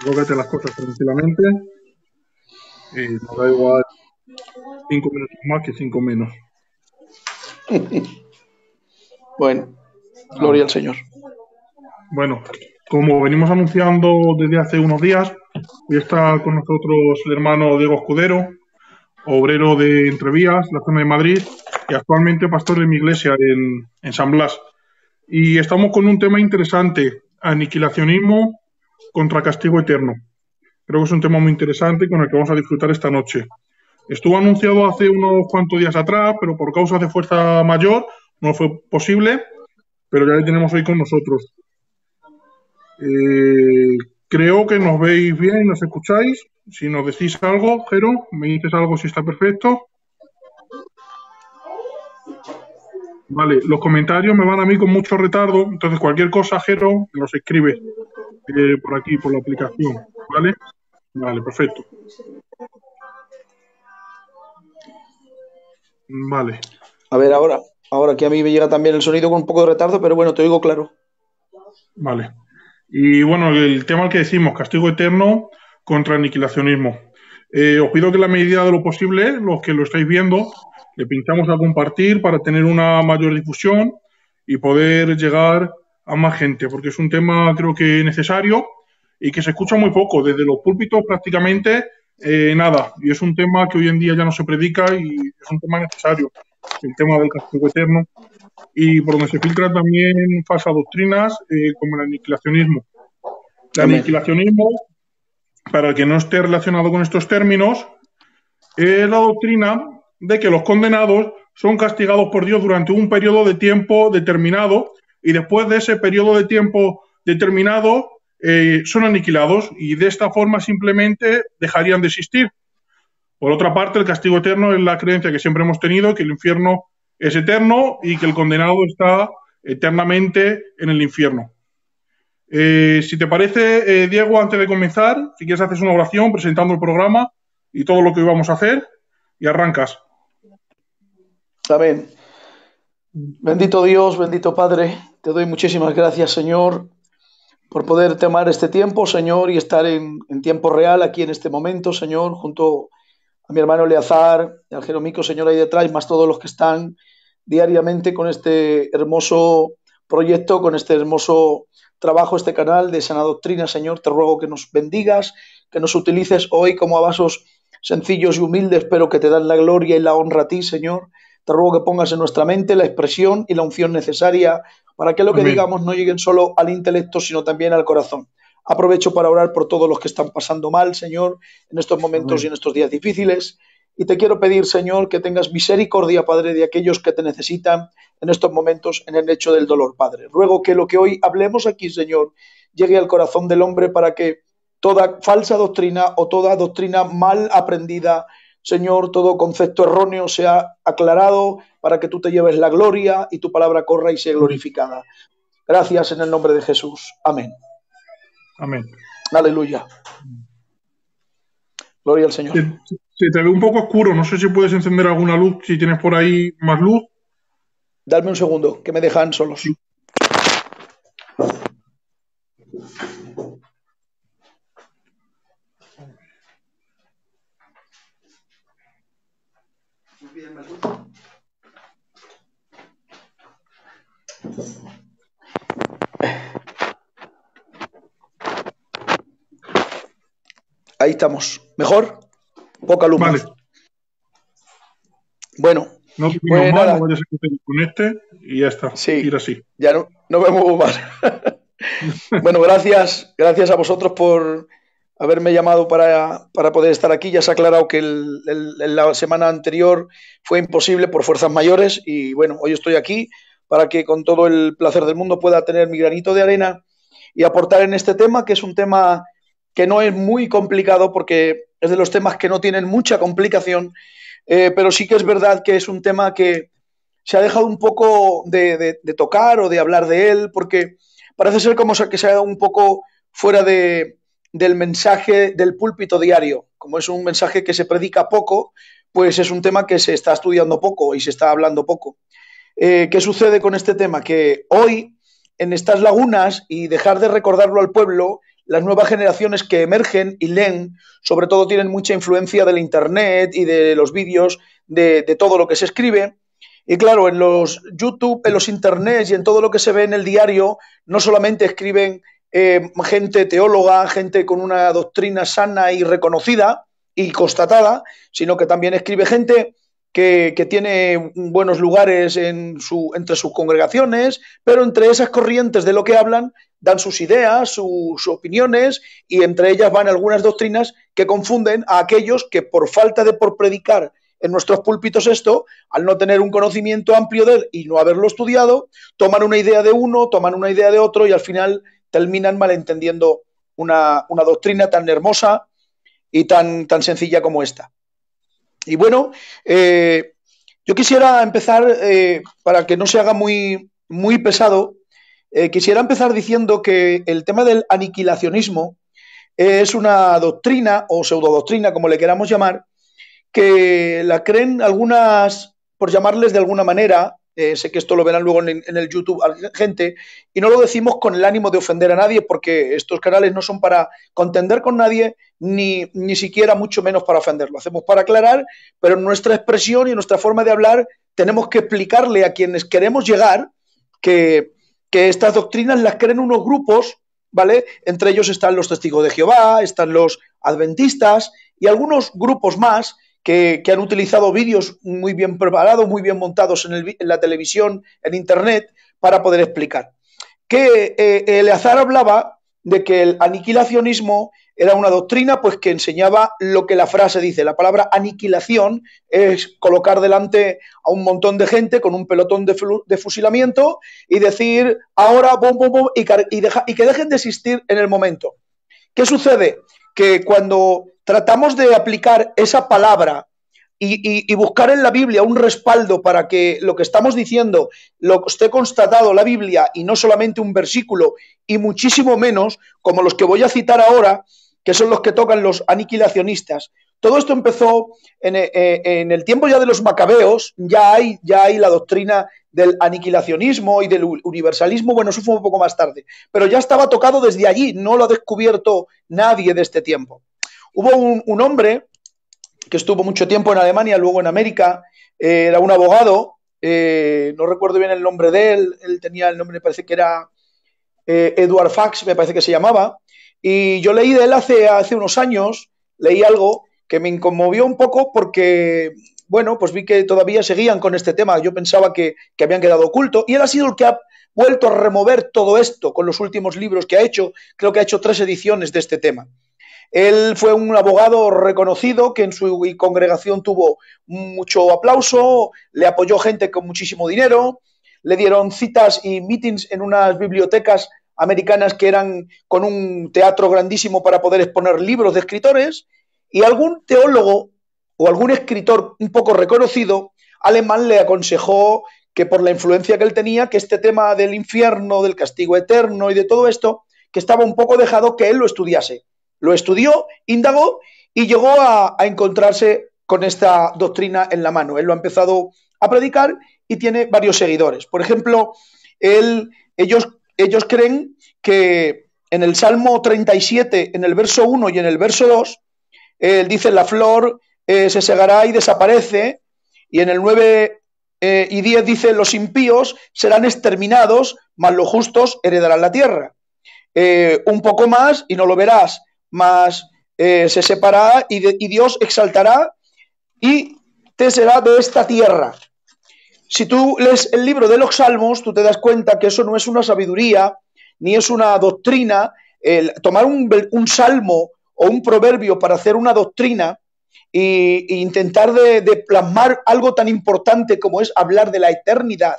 Rógate las cosas tranquilamente y nos da igual 5 minutos más que 5 menos. Bueno, gloria al Señor. Bueno, como venimos anunciando desde hace unos días, hoy está con nosotros el hermano Diego Escudero, obrero de Entrevías, la zona de Madrid, y actualmente pastor de mi iglesia en San Blas. Y estamos con un tema interesante, aniquilacionismo contra castigo eterno. Creo que es un tema muy interesante con el que vamos a disfrutar esta noche. Estuvo anunciado hace unos cuantos días atrás, pero por causas de fuerza mayor no fue posible, pero ya le tenemos hoy con nosotros. Creo que nos veis bien y nos escucháis. Si nos decís algo, Jero, me dices algo si está perfecto. Vale, los comentarios me van a mí con mucho retardo, entonces cualquier cosa, Jero, los escribe por aquí, por la aplicación, ¿vale? Vale, perfecto. Vale. A ver, ahora que a mí me llega también el sonido con un poco de retardo, pero bueno, te oigo claro. Vale. Y bueno, el tema al que decimos, castigo eterno contra aniquilacionismo. Os pido que en la medida de lo posible, los que lo estáis viendo, le pinchamos a compartir para tener una mayor difusión y poder llegar a más gente, porque es un tema creo que necesario y que se escucha muy poco, desde los púlpitos prácticamente nada, y es un tema que hoy en día ya no se predica y es un tema necesario, el tema del castigo eterno, y por donde se filtran también falsas doctrinas como el aniquilacionismo. El aniquilacionismo, para el que no esté relacionado con estos términos, es la doctrina de que los condenados son castigados por Dios durante un periodo de tiempo determinado y después de ese periodo de tiempo determinado son aniquilados y de esta forma simplemente dejarían de existir. Por otra parte, el castigo eterno es la creencia que siempre hemos tenido, que el infierno es eterno y que el condenado está eternamente en el infierno. Si te parece, Diego, antes de comenzar, si quieres haces una oración presentando el programa y todo lo que íbamos a hacer y arrancas. Amén. Bendito Dios, bendito Padre, te doy muchísimas gracias, Señor, por poder tomar este tiempo, Señor, y estar en tiempo real aquí en este momento, Señor, junto a mi hermano Eleazar, al Jeromico, Señor, ahí detrás, más todos los que están diariamente con este hermoso proyecto, con este hermoso trabajo, este canal de Sana Doctrina, Señor. Te ruego que nos bendigas, que nos utilices hoy como a vasos sencillos y humildes, pero que te dan la gloria y la honra a ti, Señor. Te ruego que pongas en nuestra mente la expresión y la unción necesaria para que lo que digamos no lleguen solo al intelecto, sino también al corazón. Aprovecho para orar por todos los que están pasando mal, Señor, en estos momentos y en estos días difíciles. Y te quiero pedir, Señor, que tengas misericordia, Padre, de aquellos que te necesitan en estos momentos en el lecho del dolor, Padre. Ruego que lo que hoy hablemos aquí, Señor, llegue al corazón del hombre para que toda falsa doctrina o toda doctrina mal aprendida, Señor, todo concepto erróneo sea aclarado para que tú te lleves la gloria y tu palabra corra y sea glorificada. Gracias en el nombre de Jesús. Amén. Amén. Aleluya. Gloria al Señor. Se te ve un poco oscuro, no sé si puedes encender alguna luz, si tienes por ahí más luz. Dame un segundo, que me dejan solos. Ahí estamos. ¿Mejor? Poca luz. Vale. Bueno, no te pues mal, no vayas a que te conecte y ya está. Sí, ir así. Ya no me muevo más. Bueno, gracias a vosotros por haberme llamado para poder estar aquí. Ya se ha aclarado que la semana anterior fue imposible por fuerzas mayores y bueno, hoy estoy aquí para que con todo el placer del mundo pueda tener mi granito de arena y aportar en este tema, que es un tema que no es muy complicado porque es de los temas que no tienen mucha complicación, pero sí que es verdad que es un tema que se ha dejado un poco de tocar o de hablar de él, porque parece ser como que se ha dado un poco fuera del mensaje del púlpito diario. Como es un mensaje que se predica poco, pues es un tema que se está estudiando poco y se está hablando poco. ¿qué sucede con este tema? Que hoy, en estas lagunas, y dejar de recordarlo al pueblo, las nuevas generaciones que emergen y leen, sobre todo tienen mucha influencia del Internet y de los vídeos, de todo lo que se escribe. Y claro, en los YouTube, en los Internet y en todo lo que se ve en el diario, no solamente escriben gente teóloga, gente con una doctrina sana y reconocida y constatada, sino que también escribe gente que tiene buenos lugares entre sus congregaciones, pero entre esas corrientes de lo que hablan dan sus ideas, sus opiniones, y entre ellas van algunas doctrinas que confunden a aquellos que por falta de por predicar en nuestros púlpitos esto, al no tener un conocimiento amplio de él y no haberlo estudiado, toman una idea de uno, toman una idea de otro y al final terminan malentendiendo una doctrina tan hermosa y tan sencilla como esta. Y bueno, yo quisiera empezar, para que no se haga muy, muy pesado, quisiera empezar diciendo que el tema del aniquilacionismo es una doctrina o pseudodoctrina, como le queramos llamar, que la creen algunas, por llamarles de alguna manera, sé que esto lo verán luego en el YouTube gente, y no lo decimos con el ánimo de ofender a nadie, porque estos canales no son para contender con nadie, ni siquiera mucho menos para ofenderlo. Hacemos para aclarar, pero en nuestra expresión y en nuestra forma de hablar tenemos que explicarle a quienes queremos llegar que estas doctrinas las creen unos grupos, ¿vale? Entre ellos están los testigos de Jehová, están los adventistas y algunos grupos más que han utilizado vídeos muy bien preparados, muy bien montados en la televisión, en internet, para poder explicar. Que Eleazar hablaba de que el aniquilacionismo era una doctrina pues que enseñaba lo que la frase dice. La palabra aniquilación es colocar delante a un montón de gente con un pelotón de fusilamiento y decir ahora bom, bom, bom, y que dejen de existir en el momento. ¿Qué sucede? Que cuando tratamos de aplicar esa palabra y buscar en la Biblia un respaldo para que lo que estamos diciendo lo esté constatado en la Biblia y no solamente un versículo y muchísimo menos como los que voy a citar ahora, que son los que tocan los aniquilacionistas. Todo esto empezó en el tiempo ya de los macabeos, ya hay la doctrina del aniquilacionismo y del universalismo, bueno, eso fue un poco más tarde, pero ya estaba tocado desde allí, no lo ha descubierto nadie de este tiempo. Hubo un hombre que estuvo mucho tiempo en Alemania, luego en América, era un abogado, no recuerdo bien el nombre de él tenía el nombre, me parece que era Eduard Fax, me parece que se llamaba, y yo leí de él hace unos años, leí algo que me conmovió un poco porque, bueno, pues vi que todavía seguían con este tema, yo pensaba que habían quedado ocultos, y él ha sido el que ha vuelto a remover todo esto con los últimos libros que ha hecho, creo que ha hecho 3 ediciones de este tema. Él fue un abogado reconocido que en su congregación tuvo mucho aplauso, le apoyó gente con muchísimo dinero, le dieron citas y meetings en unas bibliotecas americanas que eran con un teatro grandísimo para poder exponer libros de escritores, y algún teólogo o algún escritor un poco reconocido alemán le aconsejó que por la influencia que él tenía, que este tema del infierno, del castigo eterno y de todo esto, que estaba un poco dejado, que él lo estudiase. Lo estudió, indagó y llegó a encontrarse con esta doctrina en la mano. Él lo ha empezado a predicar y tiene varios seguidores. Por ejemplo, ellos creen que en el Salmo 37, en el verso 1 y en el verso 2, él dice la flor se segará y desaparece, y en el 9 y 10 dice los impíos serán exterminados, mas los justos heredarán la tierra. Un poco más y no lo verás, mas se separará y Dios exaltará y te será de esta tierra. Si tú lees el libro de los Salmos, tú te das cuenta que eso no es una sabiduría, ni es una doctrina. Tomar un salmo o un proverbio para hacer una doctrina e intentar de plasmar algo tan importante como es hablar de la eternidad.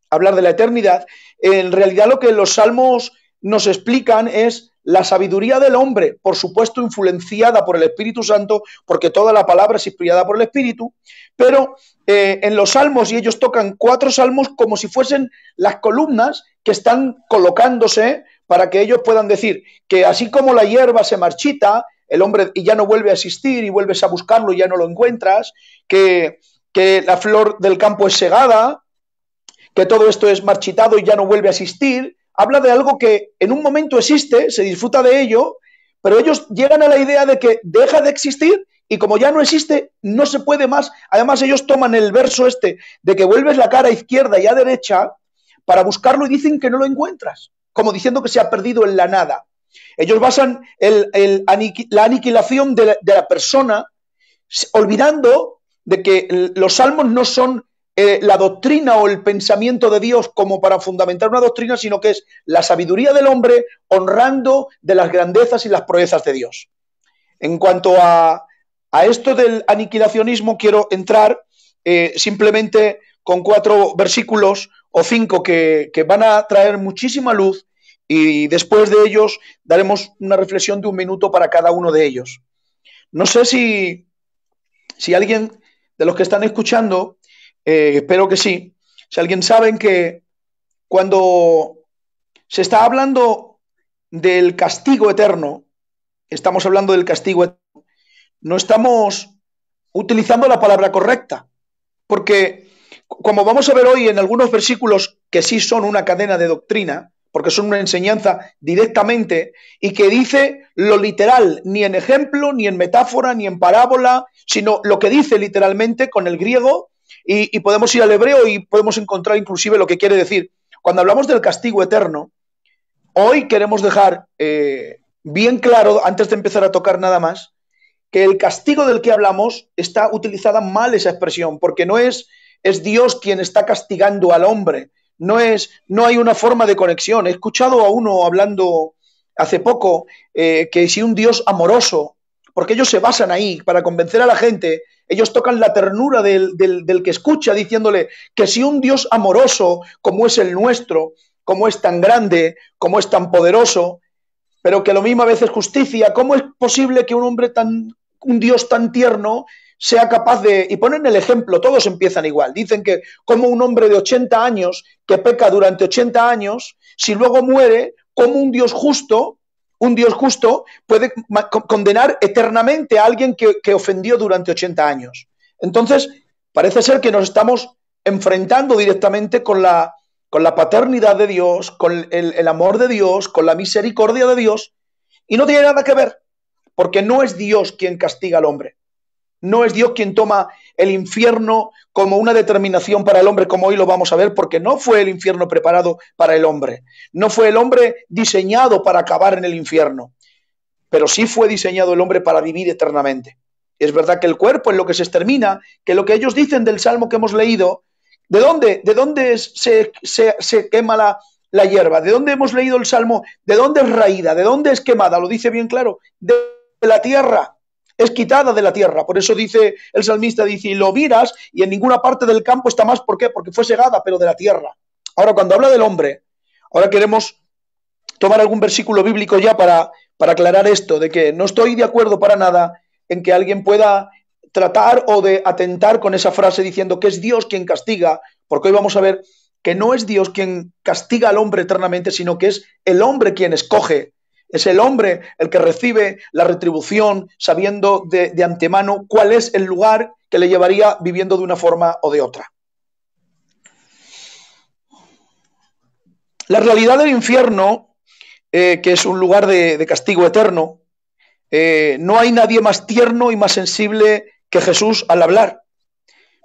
Hablar de la eternidad. En realidad lo que los Salmos nos explican es la sabiduría del hombre, por supuesto influenciada por el Espíritu Santo, porque toda la palabra es inspirada por el Espíritu, pero en los salmos, y ellos tocan 4 salmos como si fuesen las columnas que están colocándose para que ellos puedan decir que así como la hierba se marchita, el hombre y ya no vuelve a existir y vuelves a buscarlo y ya no lo encuentras, que la flor del campo es segada, que todo esto es marchitado y ya no vuelve a existir. Habla de algo que en un momento existe, se disfruta de ello, pero ellos llegan a la idea de que deja de existir y como ya no existe, no se puede más. Además, ellos toman el verso este de que vuelves la cara a izquierda y a derecha para buscarlo y dicen que no lo encuentras, como diciendo que se ha perdido en la nada. Ellos basan la aniquilación de la persona olvidando de que los salmos no son la doctrina o el pensamiento de Dios como para fundamentar una doctrina, sino que es la sabiduría del hombre honrando de las grandezas y las proezas de Dios. En cuanto a esto del aniquilacionismo, quiero entrar simplemente con 4 versículos o 5 que van a traer muchísima luz y después de ellos daremos una reflexión de 1 minuto para cada uno de ellos. No sé si alguien de los que están escuchando, espero que sí, si alguien sabe que cuando se está hablando del castigo eterno, estamos hablando del castigo eterno, no estamos utilizando la palabra correcta, porque como vamos a ver hoy en algunos versículos que sí son una cadena de doctrina, porque son una enseñanza directamente y que dice lo literal, ni en ejemplo, ni en metáfora, ni en parábola, sino lo que dice literalmente con el griego y podemos ir al hebreo y podemos encontrar inclusive lo que quiere decir. Cuando hablamos del castigo eterno, hoy queremos dejar bien claro, antes de empezar a tocar nada más, que el castigo del que hablamos está utilizada mal esa expresión, porque no es Dios quien está castigando al hombre, no hay una forma de conexión. He escuchado a uno hablando hace poco que si un Dios amoroso, porque ellos se basan ahí para convencer a la gente, ellos tocan la ternura del que escucha diciéndole que si un Dios amoroso como es el nuestro, como es tan grande, como es tan poderoso, pero que a lo mismo a veces justicia, ¿cómo es posible que un Dios tan tierno sea capaz de... Y ponen el ejemplo, todos empiezan igual. Dicen que como un hombre de 80 años que peca durante 80 años, si luego muere, como un Dios justo puede condenar eternamente a alguien que ofendió durante 80 años. Entonces, parece ser que nos estamos enfrentando directamente con la paternidad de Dios, con el amor de Dios, con la misericordia de Dios, y no tiene nada que ver, porque no es Dios quien castiga al hombre. No es Dios quien toma el infierno como una determinación para el hombre, como hoy lo vamos a ver, porque no fue el infierno preparado para el hombre. No fue el hombre diseñado para acabar en el infierno, pero sí fue diseñado el hombre para vivir eternamente. Es verdad que el cuerpo es lo que se extermina, que lo que ellos dicen del salmo que hemos leído, ¿de dónde se quema la hierba? ¿De dónde hemos leído el salmo? ¿De dónde es raída? ¿De dónde es quemada? Lo dice bien claro, de la tierra. Es quitada de la tierra, por eso dice el salmista, dice, y lo miras y en ninguna parte del campo está más, ¿por qué? Porque fue segada, pero de la tierra. Ahora, cuando habla del hombre, ahora queremos tomar algún versículo bíblico ya para aclarar esto, de que no estoy de acuerdo para nada en que alguien pueda tratar o de atentar con esa frase diciendo que es Dios quien castiga, porque hoy vamos a ver que no es Dios quien castiga al hombre eternamente, sino que es el hombre quien escoge. Es el hombre el que recibe la retribución sabiendo de antemano cuál es el lugar que le llevaría viviendo de una forma o de otra. La realidad del infierno, que es un lugar de castigo eterno, no hay nadie más tierno y más sensible que Jesús al hablar,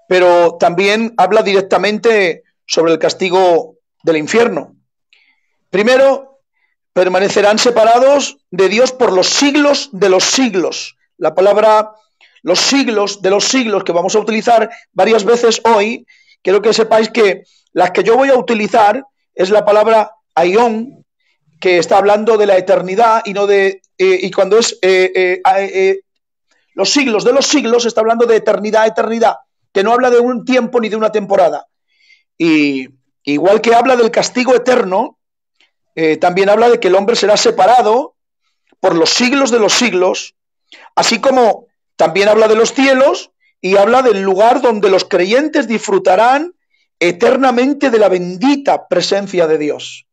pero también habla directamente sobre el castigo del infierno. Primero, permanecerán separados de Dios por los siglos de los siglos. La palabra los siglos de los siglos que vamos a utilizar varias veces hoy, quiero que sepáis que las que yo voy a utilizar es la palabra aión, que está hablando de la eternidad y no de... y cuando es los siglos de los siglos, está hablando de eternidad, eternidad, que no habla de un tiempo ni de una temporada. Y igual que habla del castigo eterno, también habla de que el hombre será separado por los siglos de los siglos, así como también habla de los cielos y habla del lugar donde los creyentes disfrutarán eternamente de la bendita presencia de Dios.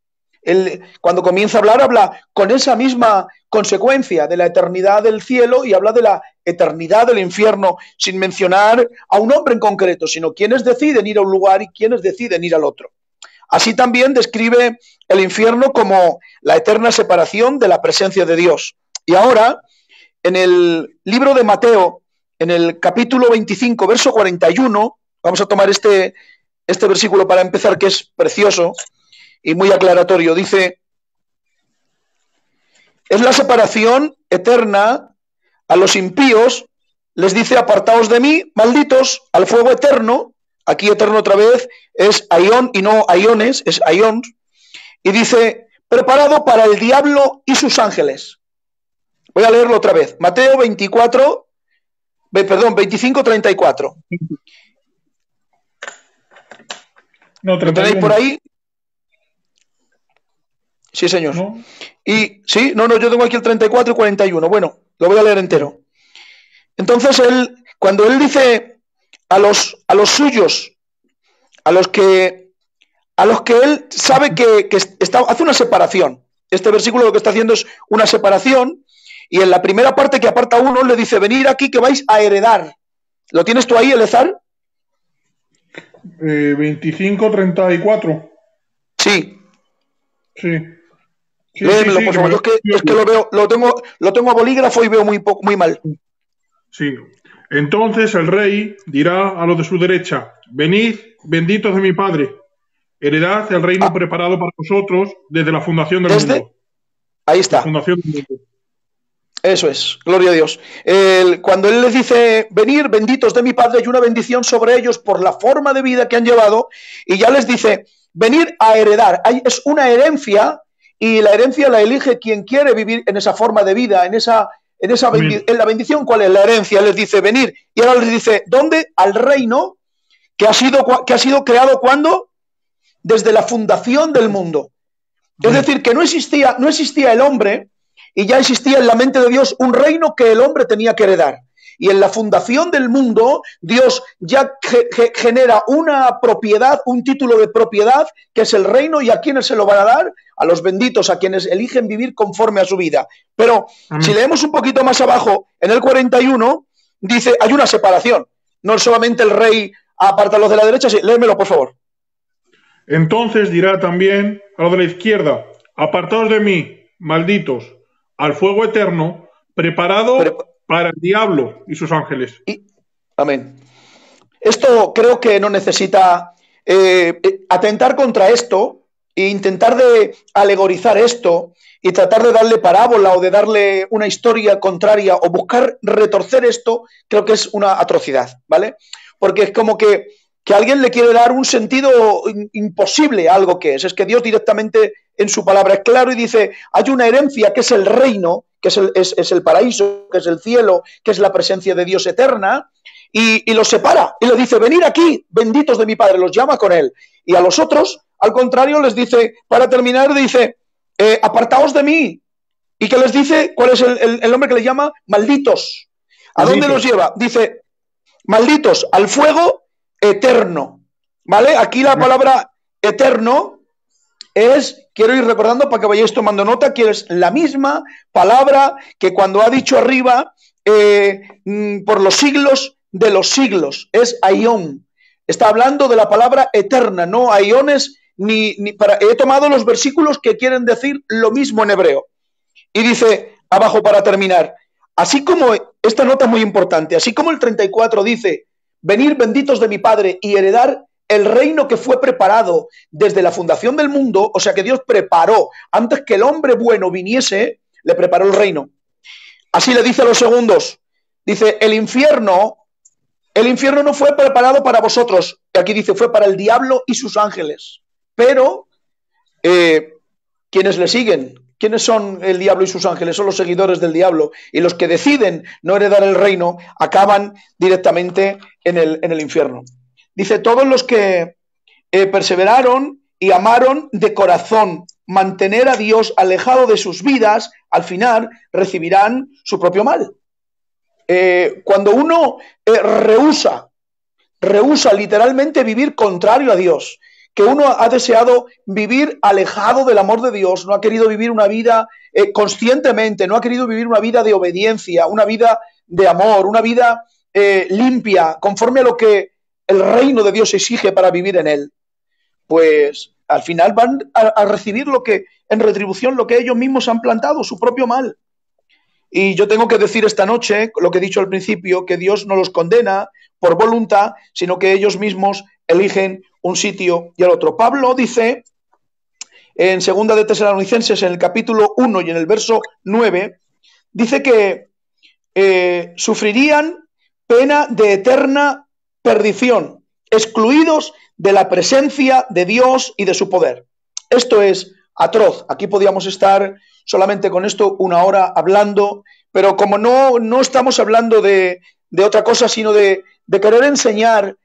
Cuando comienza a hablar, habla con esa misma consecuencia de la eternidad del cielo y habla de la eternidad del infierno, sin mencionar a un hombre en concreto, sino quienes deciden ir a un lugar y quienes deciden ir al otro. así también describe el infierno como la eterna separación de la presencia de Dios. Y ahora, en el libro de Mateo, en el capítulo 25, verso 41, vamos a tomar este versículo para empezar, que es precioso y muy aclaratorio. Dice: es la separación eterna a los impíos, les dice: apartaos de mí, malditos, al fuego eterno. Aquí eterno otra vez es aión y no aiones, es aión. Y dice: preparado para el diablo y sus ángeles. Voy a leerlo otra vez. Mateo 25, 34. No, ¿Lo tenéis 31. por ahí? Sí, señor. ¿No? Y sí, no, yo tengo aquí el 34 y 41. Bueno, lo voy a leer entero. Entonces cuando él dice a los suyos, a los que él sabe que hace una separación. Este versículo lo que está haciendo es una separación, y en la primera parte que aparta uno le dice: venid aquí que vais a heredar. ¿Lo tienes tú ahí, Eleazar? 25, 34. Sí. Sí. Sí, Léemelo, sí, por favor. Es que lo tengo a bolígrafo y veo muy mal. Sí. Entonces el rey dirá a los de su derecha: venid, benditos de mi Padre, heredad el reino preparado para vosotros desde la fundación del mundo. Ahí está. La fundación del mundo. Eso es, gloria a Dios. Cuando él les dice: venir, benditos de mi Padre, hay una bendición sobre ellos por la forma de vida que han llevado, y ya les dice: venir a heredar. Es una herencia, y la herencia la elige quien quiere vivir en esa forma de vida, en la bendición. ¿Cuál es la herencia? Les dice: venir, y ahora les dice: ¿dónde? Al reino que ha sido creado, ¿cuándo? Desde la fundación del mundo. Es decir, que no existía el hombre, y ya existía en la mente de Dios un reino que el hombre tenía que heredar. Y en la fundación del mundo, Dios ya genera una propiedad, un título de propiedad, que es el reino. ¿Y a quiénes se lo van a dar? A los benditos, a quienes eligen vivir conforme a su vida. Pero si leemos un poquito más abajo, en el 41, dice: hay una separación. No es solamente el rey aparta a los de la derecha. Sí, léemelo, por favor. Entonces dirá también a los de la izquierda: apartaos de mí, malditos, al fuego eterno preparado para el diablo y sus ángeles. Amén. Esto creo que no necesita atentar contra esto e intentar de alegorizar esto y tratar de darle parábola o de darle una historia contraria o buscar retorcer esto. Creo que es una atrocidad, ¿vale? Porque es como que alguien le quiere dar un sentido imposible a algo que es que Dios directamente en su palabra es claro y dice: hay una herencia que es el reino, que es el paraíso, que es el cielo, que es la presencia de Dios eterna, y los separa y les dice: venid aquí, benditos de mi Padre, los llama con él. Y a los otros, al contrario, les dice, para terminar, dice: apartaos de mí. ¿Y qué les dice? ¿Cuál es el nombre que les llama? Malditos. ¿A dónde los lleva? Dice: malditos, al fuego eterno. ¿Vale? Aquí la palabra eterno quiero ir recordando para que vayáis tomando nota, que es la misma palabra que cuando ha dicho arriba, por los siglos de los siglos, es aión. Está hablando de la palabra eterna, no aiones, he tomado los versículos que quieren decir lo mismo en hebreo. Y dice abajo, para terminar, así como, esta nota es muy importante, así como el 34 dice: venir benditos de mi Padre y heredar el reino que fue preparado desde la fundación del mundo. O sea que Dios preparó, antes que el hombre bueno viniese, le preparó el reino. Así le dice a los segundos, dice: el infierno no fue preparado para vosotros. Aquí dice: fue para el diablo y sus ángeles. Pero quienes le siguen, ¿quiénes son el diablo y sus ángeles? Son los seguidores del diablo, y los que deciden no heredar el reino acaban directamente en el infierno. Dice: todos los que perseveraron y amaron de corazón mantener a Dios alejado de sus vidas, al final recibirán su propio mal. Cuando uno rehúsa literalmente vivir contrario a Dios, que uno ha deseado vivir alejado del amor de Dios, no ha querido vivir una vida conscientemente, no ha querido vivir una vida de obediencia, una vida de amor, una vida limpia, conforme a lo que el reino de Dios exige para vivir en él, pues al final van a recibir lo que, en retribución, lo que ellos mismos han plantado, su propio mal. Y yo tengo que decir esta noche, lo que he dicho al principio, que Dios no los condena por voluntad, sino que ellos mismos eligen un sitio y el otro. Pablo dice en 2 de Tesalonicenses, en el capítulo 1 y en el verso 9, dice que sufrirían pena de eterna perdición, excluidos de la presencia de Dios y de su poder. Esto es atroz. Aquí podíamos estar solamente con esto una hora hablando, pero como no estamos hablando de otra cosa, sino de querer enseñar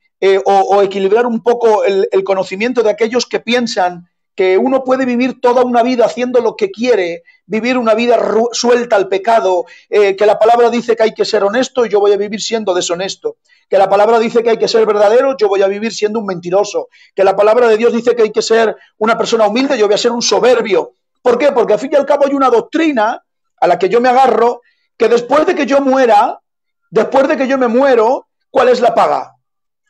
o equilibrar un poco el conocimiento de aquellos que piensan que uno puede vivir toda una vida haciendo lo que quiere, vivir una vida suelta al pecado, que la palabra dice que hay que ser honesto y yo voy a vivir siendo deshonesto, que la palabra dice que hay que ser verdadero, yo voy a vivir siendo un mentiroso, que la palabra de Dios dice que hay que ser una persona humilde, yo voy a ser un soberbio. ¿Por qué? Porque al fin y al cabo hay una doctrina a la que yo me agarro, que después de que yo muera, después de que yo me muero, ¿cuál es la paga?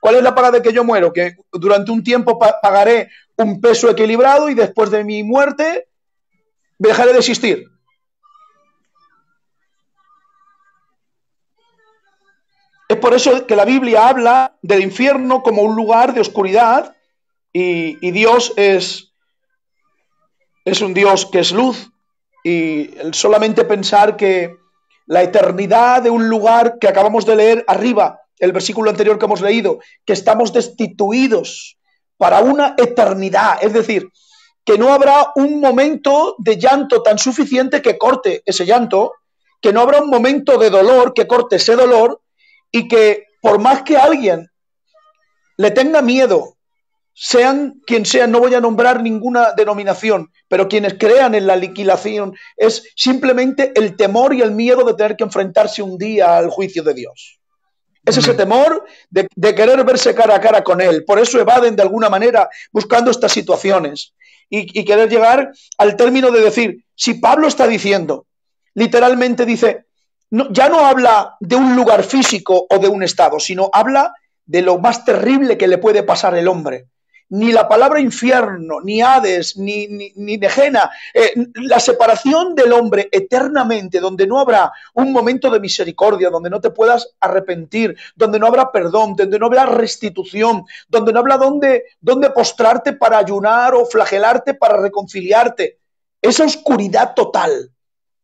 ¿Cuál es la paga de que yo muero? Que durante un tiempo pagaré un peso equilibrado y después de mi muerte dejaré de existir. Es por eso que la Biblia habla del infierno como un lugar de oscuridad y Dios es un Dios que es luz, y solamente pensar que la eternidad de un lugar que acabamos de leer arriba, el versículo anterior que hemos leído, que estamos destituidos para una eternidad, es decir, que no habrá un momento de llanto tan suficiente que corte ese llanto, que no habrá un momento de dolor que corte ese dolor, y que por más que alguien le tenga miedo, sean quien sean, no voy a nombrar ninguna denominación, pero quienes crean en la aniquilación, es simplemente el temor y el miedo de tener que enfrentarse un día al juicio de Dios. Es ese temor de querer verse cara a cara con Él. Por eso evaden de alguna manera buscando estas situaciones y querer llegar al término de decir, si Pablo está diciendo, literalmente dice, no, ya no habla de un lugar físico o de un estado, sino habla de lo más terrible que le puede pasar al hombre. Ni la palabra infierno, ni Hades, ni Gehenna, la separación del hombre eternamente, donde no habrá un momento de misericordia, donde no te puedas arrepentir, donde no habrá perdón, donde no habrá restitución, donde no habrá dónde postrarte para ayunar o flagelarte para reconciliarte. Esa oscuridad total,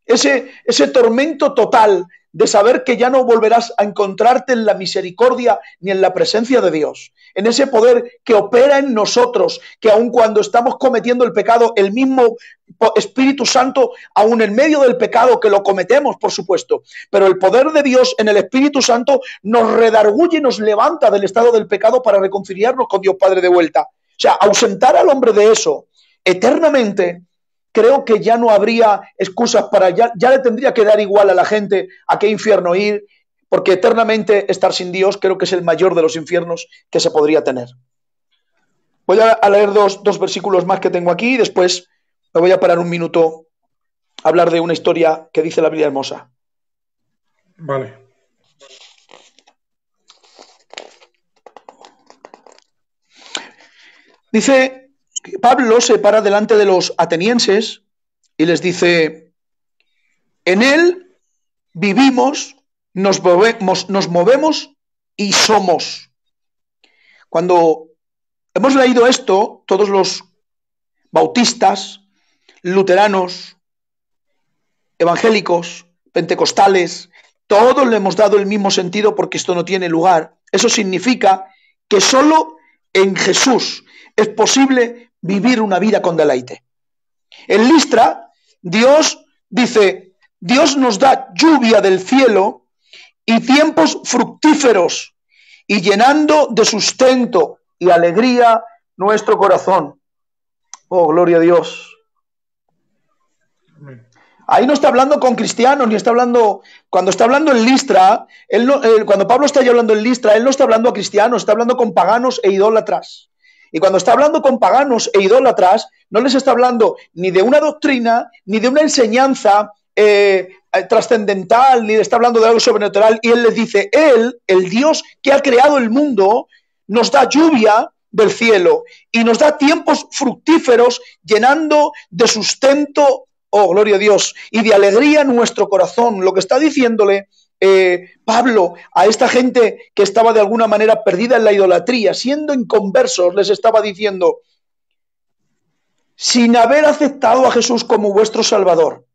ese tormento total de saber que ya no volverás a encontrarte en la misericordia ni en la presencia de Dios, en ese poder que opera en nosotros, que aun cuando estamos cometiendo el pecado, el mismo Espíritu Santo, aun en medio del pecado que lo cometemos, por supuesto, pero el poder de Dios en el Espíritu Santo nos redarguye y nos levanta del estado del pecado para reconciliarnos con Dios Padre de vuelta. O sea, ausentar al hombre de eso eternamente, creo que ya no habría excusas para, ya le tendría que dar igual a la gente a qué infierno ir, porque eternamente estar sin Dios creo que es el mayor de los infiernos que se podría tener. Voy a leer dos versículos más que tengo aquí y después me voy a parar un minuto a hablar de una historia que dice la Biblia hermosa. Vale. Dice, Pablo se para delante de los atenienses y les dice, en él vivimos, nos movemos y somos. Cuando hemos leído esto, todos los bautistas, luteranos, evangélicos, pentecostales, todos le hemos dado el mismo sentido porque esto no tiene lugar. Eso significa que solo en Jesús es posible vivir una vida con deleite. En Listra, Dios dice, Dios nos da lluvia del cielo y tiempos fructíferos y llenando de sustento y alegría nuestro corazón. Oh, gloria a Dios. Ahí no está hablando con cristianos, ni está hablando, cuando está hablando en Listra, cuando Pablo está hablando en Listra, él no está hablando a cristianos, está hablando con paganos e idólatras. Y cuando está hablando con paganos e idólatras, no les está hablando ni de una doctrina, ni de una enseñanza trascendental, ni le está hablando de algo sobrenatural. Y él les dice, él, el Dios que ha creado el mundo, nos da lluvia del cielo y nos da tiempos fructíferos, llenando de sustento, oh gloria a Dios, y de alegría nuestro corazón. Lo que está diciéndole Pablo a esta gente que estaba de alguna manera perdida en la idolatría, siendo inconversos, les estaba diciendo: sin haber aceptado a Jesús como vuestro Salvador,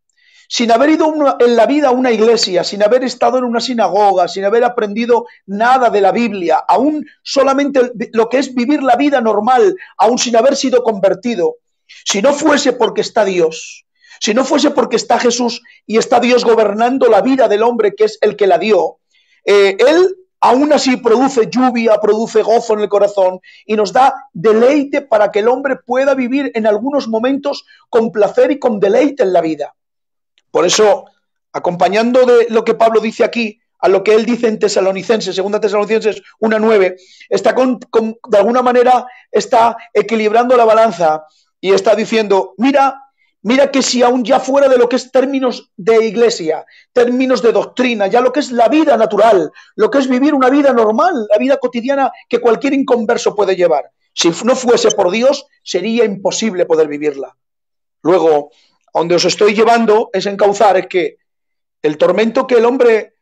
sin haber ido en la vida a una iglesia, sin haber estado en una sinagoga, sin haber aprendido nada de la Biblia, aún solamente lo que es vivir la vida normal, aún sin haber sido convertido, si no fuese porque está Dios, si no fuese porque está Jesús y está Dios gobernando la vida del hombre, que es el que la dio, Él aún así produce lluvia, produce gozo en el corazón y nos da deleite para que el hombre pueda vivir en algunos momentos con placer y con deleite en la vida. Por eso, acompañando de lo que Pablo dice aquí, a lo que él dice en Tesalonicenses, 2 Tesalonicenses 1:9, está de alguna manera está equilibrando la balanza y está diciendo: mira que si aún ya fuera de lo que es términos de iglesia, términos de doctrina, ya lo que es la vida natural, lo que es vivir una vida normal, la vida cotidiana que cualquier inconverso puede llevar, si no fuese por Dios, sería imposible poder vivirla. Luego, donde os estoy llevando es encauzar, es que el tormento que el hombre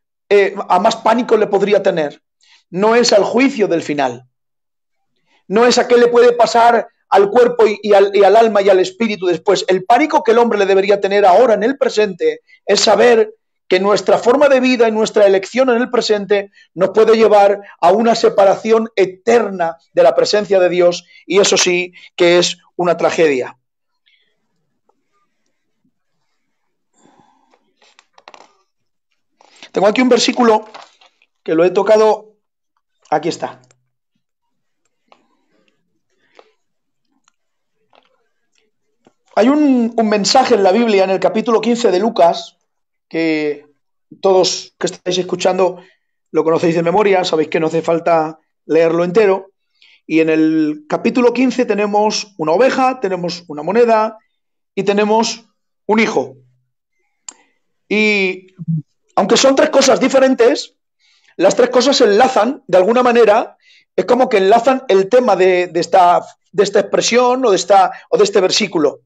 a más pánico le podría tener no es al juicio del final, no es a qué le puede pasar al cuerpo y al alma y al espíritu después. El pánico que el hombre le debería tener ahora en el presente es saber que nuestra forma de vida y nuestra elección en el presente nos puede llevar a una separación eterna de la presencia de Dios, y eso sí que es una tragedia. Tengo aquí un versículo que lo he tocado, aquí está. Hay un mensaje en la Biblia, en el capítulo 15 de Lucas, que todos que estáis escuchando lo conocéis de memoria, sabéis que no hace falta leerlo entero. Y en el capítulo 15 tenemos una oveja, tenemos una moneda y tenemos un hijo. Y aunque son tres cosas diferentes, las tres cosas se enlazan de alguna manera. Es como que enlazan el tema de esta expresión o de este versículo.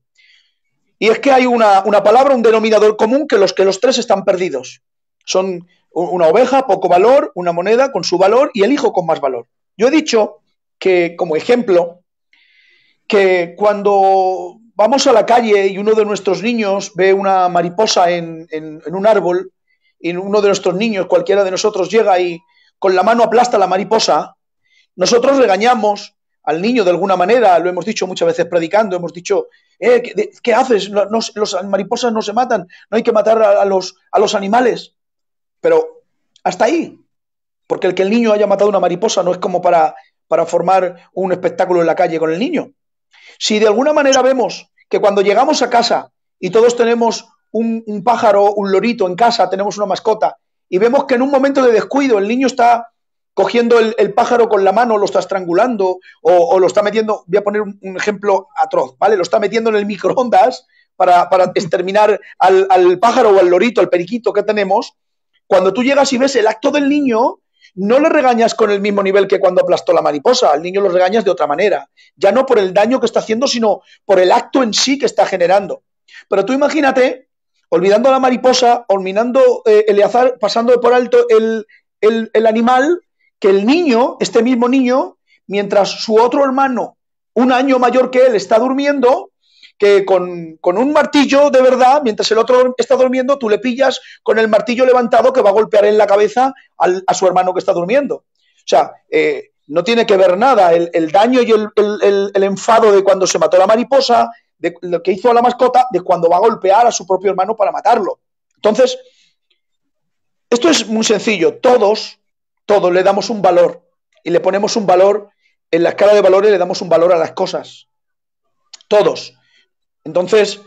Y es que hay una palabra, un denominador común, que los tres están perdidos. Son una oveja, poco valor, una moneda con su valor y el hijo con más valor. Yo he dicho que, como ejemplo, que cuando vamos a la calle y uno de nuestros niños ve una mariposa en un árbol, y uno de nuestros niños, cualquiera de nosotros, llega y con la mano aplasta la mariposa, nosotros regañamos al niño de alguna manera, lo hemos dicho muchas veces predicando, hemos dicho: ¿qué haces? Las mariposas no se matan, no hay que matar a los animales. Pero hasta ahí, porque el que el niño haya matado una mariposa no es como para formar un espectáculo en la calle con el niño. Si de alguna manera vemos que cuando llegamos a casa y todos tenemos un pájaro, un lorito en casa, tenemos una mascota, y vemos que en un momento de descuido el niño está cogiendo el pájaro con la mano, lo está estrangulando o lo está metiendo, voy a poner un ejemplo atroz, ¿vale? Lo está metiendo en el microondas para exterminar al pájaro o al lorito, al periquito que tenemos. Cuando tú llegas y ves el acto del niño, no le regañas con el mismo nivel que cuando aplastó la mariposa. Al niño lo regañas de otra manera. Ya no por el daño que está haciendo, sino por el acto en sí que está generando. Pero tú imagínate, olvidando la mariposa, olvidando Eleazar, pasando por alto el animal, que el niño, este mismo niño, mientras su otro hermano, un año mayor que él, está durmiendo, que con un martillo de verdad, mientras el otro está durmiendo, tú le pillas con el martillo levantado que va a golpear en la cabeza a su hermano que está durmiendo. O sea, no tiene que ver nada el daño y el enfado de cuando se mató la mariposa, de lo que hizo a la mascota, de cuando va a golpear a su propio hermano para matarlo. Entonces, esto es muy sencillo. Todos le damos un valor y le ponemos un valor en la escala de valores, le damos un valor a las cosas. Todos. Entonces,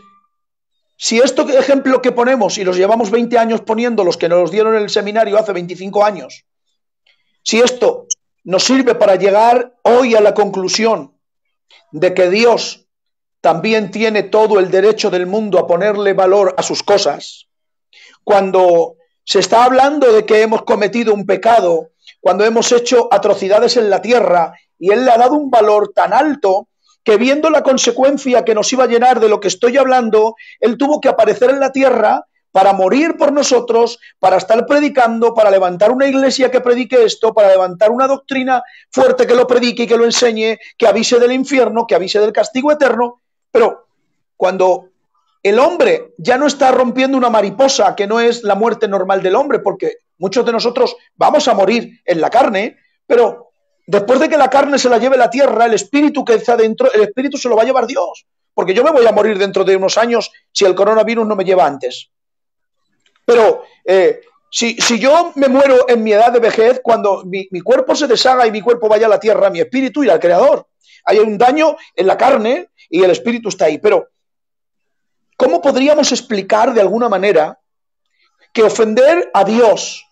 si esto ejemplo que ponemos y los llevamos 20 años poniendo, los que nos dieron en el seminario hace 25 años, si esto nos sirve para llegar hoy a la conclusión de que Dios también tiene todo el derecho del mundo a ponerle valor a sus cosas, cuando se está hablando de que hemos cometido un pecado, cuando hemos hecho atrocidades en la tierra y Él le ha dado un valor tan alto que, viendo la consecuencia que nos iba a llenar de lo que estoy hablando, Él tuvo que aparecer en la tierra para morir por nosotros, para estar predicando, para levantar una iglesia que predique esto, para levantar una doctrina fuerte que lo predique y que lo enseñe, que avise del infierno, que avise del castigo eterno. Pero cuando el hombre ya no está rompiendo una mariposa, que no es la muerte normal del hombre, porque muchos de nosotros vamos a morir en la carne, pero después de que la carne se la lleve la tierra, el espíritu que está dentro, el espíritu se lo va a llevar Dios, porque yo me voy a morir dentro de unos años si el coronavirus no me lleva antes. Pero si yo me muero en mi edad de vejez, cuando mi cuerpo se deshaga y mi cuerpo vaya a la tierra, mi espíritu irá al Creador. Hay un daño en la carne y el espíritu está ahí. Pero ¿cómo podríamos explicar de alguna manera que ofender a Dios,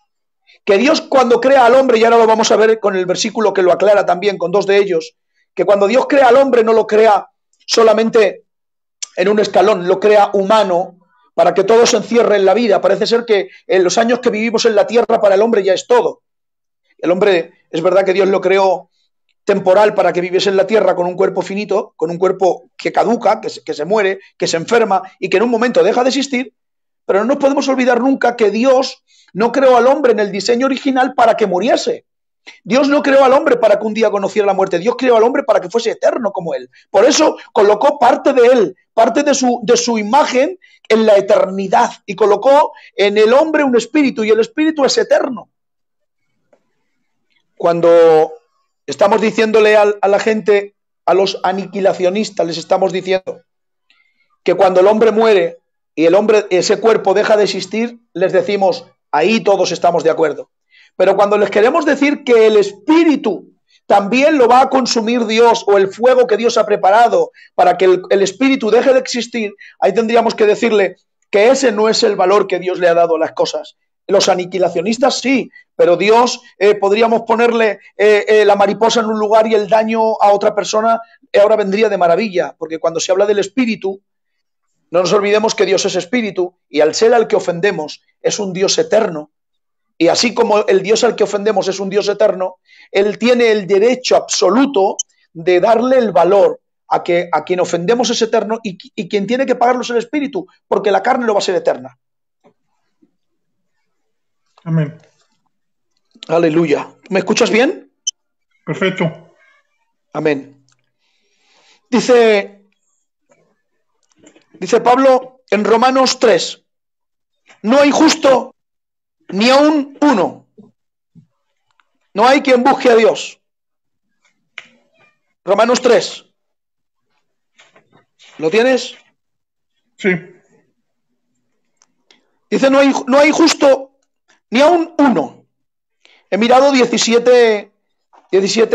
que Dios cuando crea al hombre, y ahora lo vamos a ver con el versículo que lo aclara también con dos de ellos, que cuando Dios crea al hombre no lo crea solamente en un escalón, lo crea humano, para que todo se encierre en la vida? Parece ser que en los años que vivimos en la tierra para el hombre ya es todo. El hombre, es verdad que Dios lo creó temporal para que viviese en la tierra con un cuerpo finito, con un cuerpo que caduca, que se muere, que se enferma y que en un momento deja de existir, pero no nos podemos olvidar nunca que Dios no creó al hombre en el diseño original para que muriese. Dios no creó al hombre para que un día conociera la muerte. Dios creó al hombre para que fuese eterno como él. Por eso colocó parte de él, parte de su imagen en la eternidad, y colocó en el hombre un espíritu, y el espíritu es eterno. Cuando estamos diciéndole a la gente, a los aniquilacionistas, les estamos diciendo que cuando el hombre muere y ese cuerpo deja de existir, les decimos, ahí todos estamos de acuerdo. Pero cuando les queremos decir que el espíritu también lo va a consumir Dios, o el fuego que Dios ha preparado para que el espíritu deje de existir, ahí tendríamos que decirle que ese no es el valor que Dios le ha dado a las cosas. Los aniquilacionistas sí, pero Dios, podríamos ponerle la mariposa en un lugar y el daño a otra persona ahora vendría de maravilla, porque cuando se habla del espíritu, no nos olvidemos que Dios es espíritu, y al ser al que ofendemos es un Dios eterno. Y así como el Dios al que ofendemos es un Dios eterno, Él tiene el derecho absoluto de darle el valor a quien ofendemos es eterno, y quien tiene que pagarlo es el espíritu, porque la carne no va a ser eterna. Amén. Aleluya. ¿Me escuchas bien? Perfecto. Amén. Dice Pablo en Romanos 3, no hay justo ni aún uno. No hay quien busque a Dios. Romanos 3. ¿Lo tienes? Sí. Dice, no hay justo ni aún uno. He mirado 17,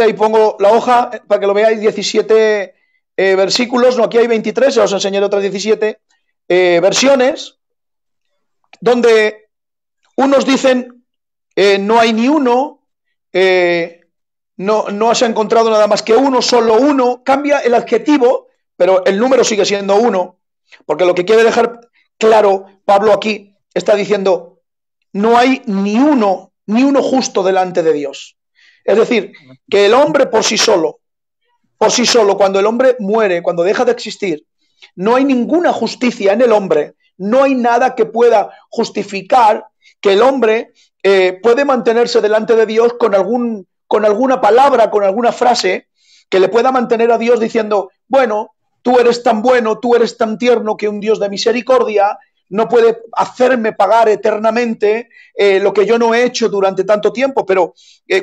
ahí pongo la hoja para que lo veáis, 17 versículos. No, aquí hay 23, ya os enseñaré otras 17 versiones, donde unos dicen, no hay ni uno, no se ha encontrado nada más que uno, solo uno. Cambia el adjetivo, pero el número sigue siendo uno, porque lo que quiere dejar claro Pablo aquí, está diciendo, no hay ni uno justo delante de Dios. Es decir, que el hombre por sí solo, cuando el hombre muere, cuando deja de existir, no hay ninguna justicia en el hombre, no hay nada que pueda justificar que el hombre puede mantenerse delante de Dios con alguna palabra, con alguna frase que le pueda mantener a Dios diciendo, bueno, tú eres tan bueno, tú eres tan tierno, que un Dios de misericordia no puede hacerme pagar eternamente lo que yo no he hecho durante tanto tiempo. Pero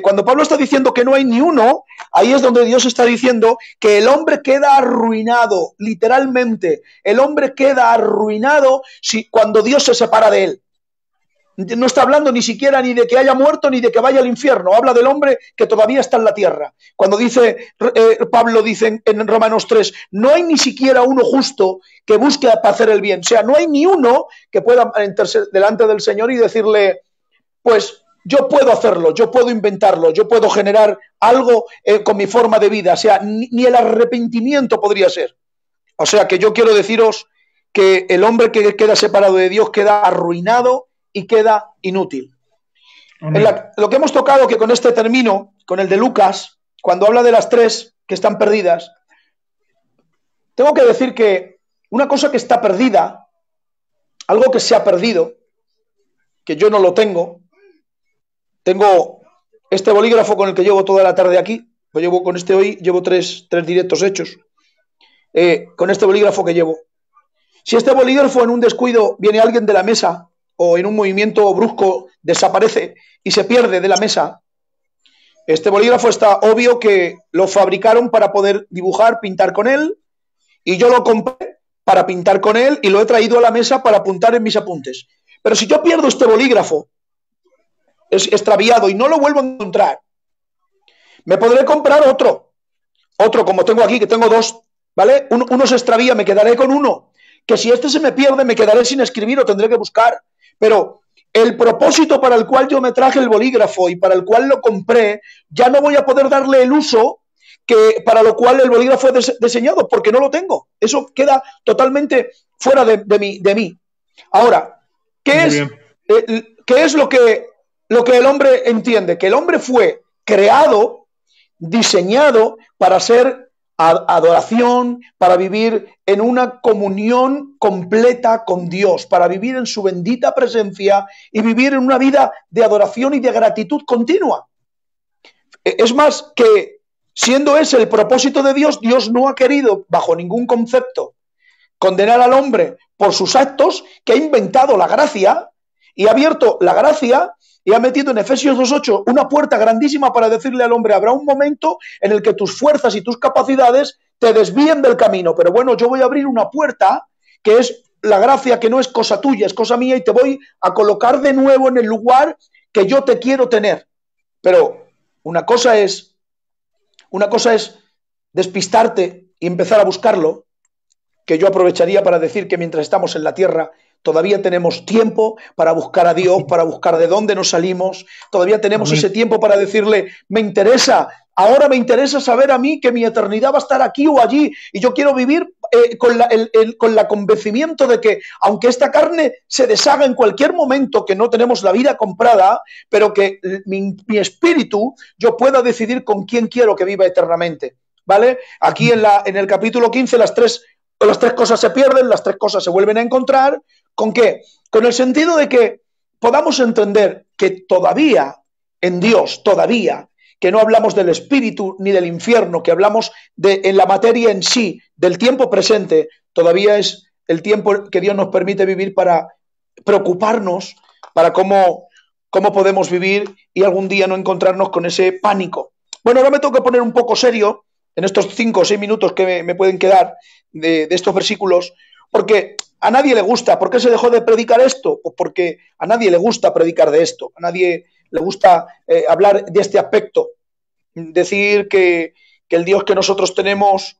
cuando Pablo está diciendo que no hay ni uno, ahí es donde Dios está diciendo que el hombre queda arruinado, literalmente. El hombre queda arruinado cuando Dios se separa de él. No está hablando ni siquiera ni de que haya muerto ni de que vaya al infierno. Habla del hombre que todavía está en la tierra. Cuando Pablo dice en Romanos 3, no hay ni siquiera uno justo que busque hacer el bien. O sea, no hay ni uno que pueda meterse delante del Señor y decirle, pues yo puedo hacerlo, yo puedo inventarlo, yo puedo generar algo con mi forma de vida. O sea, ni el arrepentimiento podría ser. O sea, que yo quiero deciros que el hombre que queda separado de Dios queda arruinado y queda inútil. Lo que hemos tocado, que con este termino, con el de Lucas, cuando habla de las tres que están perdidas, tengo que decir que una cosa que está perdida, algo que se ha perdido, que yo no lo tengo este bolígrafo con el que llevo toda la tarde aquí, lo llevo con este hoy, llevo tres directos hechos, con este bolígrafo que llevo. Si este bolígrafo en un descuido viene alguien de la mesa o en un movimiento brusco desaparece y se pierde de la mesa, este bolígrafo está obvio que lo fabricaron para poder dibujar, pintar con él, y yo lo compré para pintar con él y lo he traído a la mesa para apuntar en mis apuntes. Pero si yo pierdo este bolígrafo, es extraviado y no lo vuelvo a encontrar, me podré comprar otro como tengo aquí, que tengo dos, ¿vale? Uno se extravía, me quedaré con uno, que si este se me pierde me quedaré sin escribir o tendré que buscar. Pero el propósito para el cual yo me traje el bolígrafo y para el cual lo compré, ya no voy a poder darle el uso para lo cual el bolígrafo es diseñado, porque no lo tengo. Eso queda totalmente fuera de mí. Ahora, ¿qué es lo que el hombre entiende? Que el hombre fue creado, diseñado para ser adoración, para vivir en una comunión completa con Dios, para vivir en su bendita presencia y vivir en una vida de adoración y de gratitud continua. Es más, que siendo ese el propósito de Dios, Dios no ha querido, bajo ningún concepto, condenar al hombre por sus actos, que ha inventado la gracia y ha abierto la gracia y ha metido en Efesios 2.8 una puerta grandísima para decirle al hombre: habrá un momento en el que tus fuerzas y tus capacidades te desvíen del camino, pero bueno, yo voy a abrir una puerta que es la gracia, que no es cosa tuya, es cosa mía, y te voy a colocar de nuevo en el lugar que yo te quiero tener. Pero una cosa es despistarte y empezar a buscarlo, que yo aprovecharía para decir que mientras estamos en la tierra todavía tenemos tiempo para buscar a Dios, para buscar de dónde nos salimos, todavía tenemos ese tiempo para decirle: ahora me interesa saber a mí que mi eternidad va a estar aquí o allí, y yo quiero vivir con el convencimiento de que, aunque esta carne se deshaga en cualquier momento, que no tenemos la vida comprada, pero que mi espíritu, yo pueda decidir con quién quiero que viva eternamente, ¿vale? Aquí en el capítulo 15 las tres cosas se pierden, las tres cosas se vuelven a encontrar. ¿Con qué? Con el sentido de que podamos entender que todavía en Dios, que no hablamos del espíritu ni del infierno, que hablamos en la materia en sí, del tiempo presente, todavía es el tiempo que Dios nos permite vivir para preocuparnos para cómo podemos vivir y algún día no encontrarnos con ese pánico. Bueno, ahora me tengo que poner un poco serio en estos 5 o 6 minutos que me pueden quedar de estos versículos, porque a nadie le gusta. ¿Por qué se dejó de predicar esto? Pues porque a nadie le gusta predicar de esto, a nadie le gusta hablar de este aspecto, decir que el Dios que nosotros tenemos,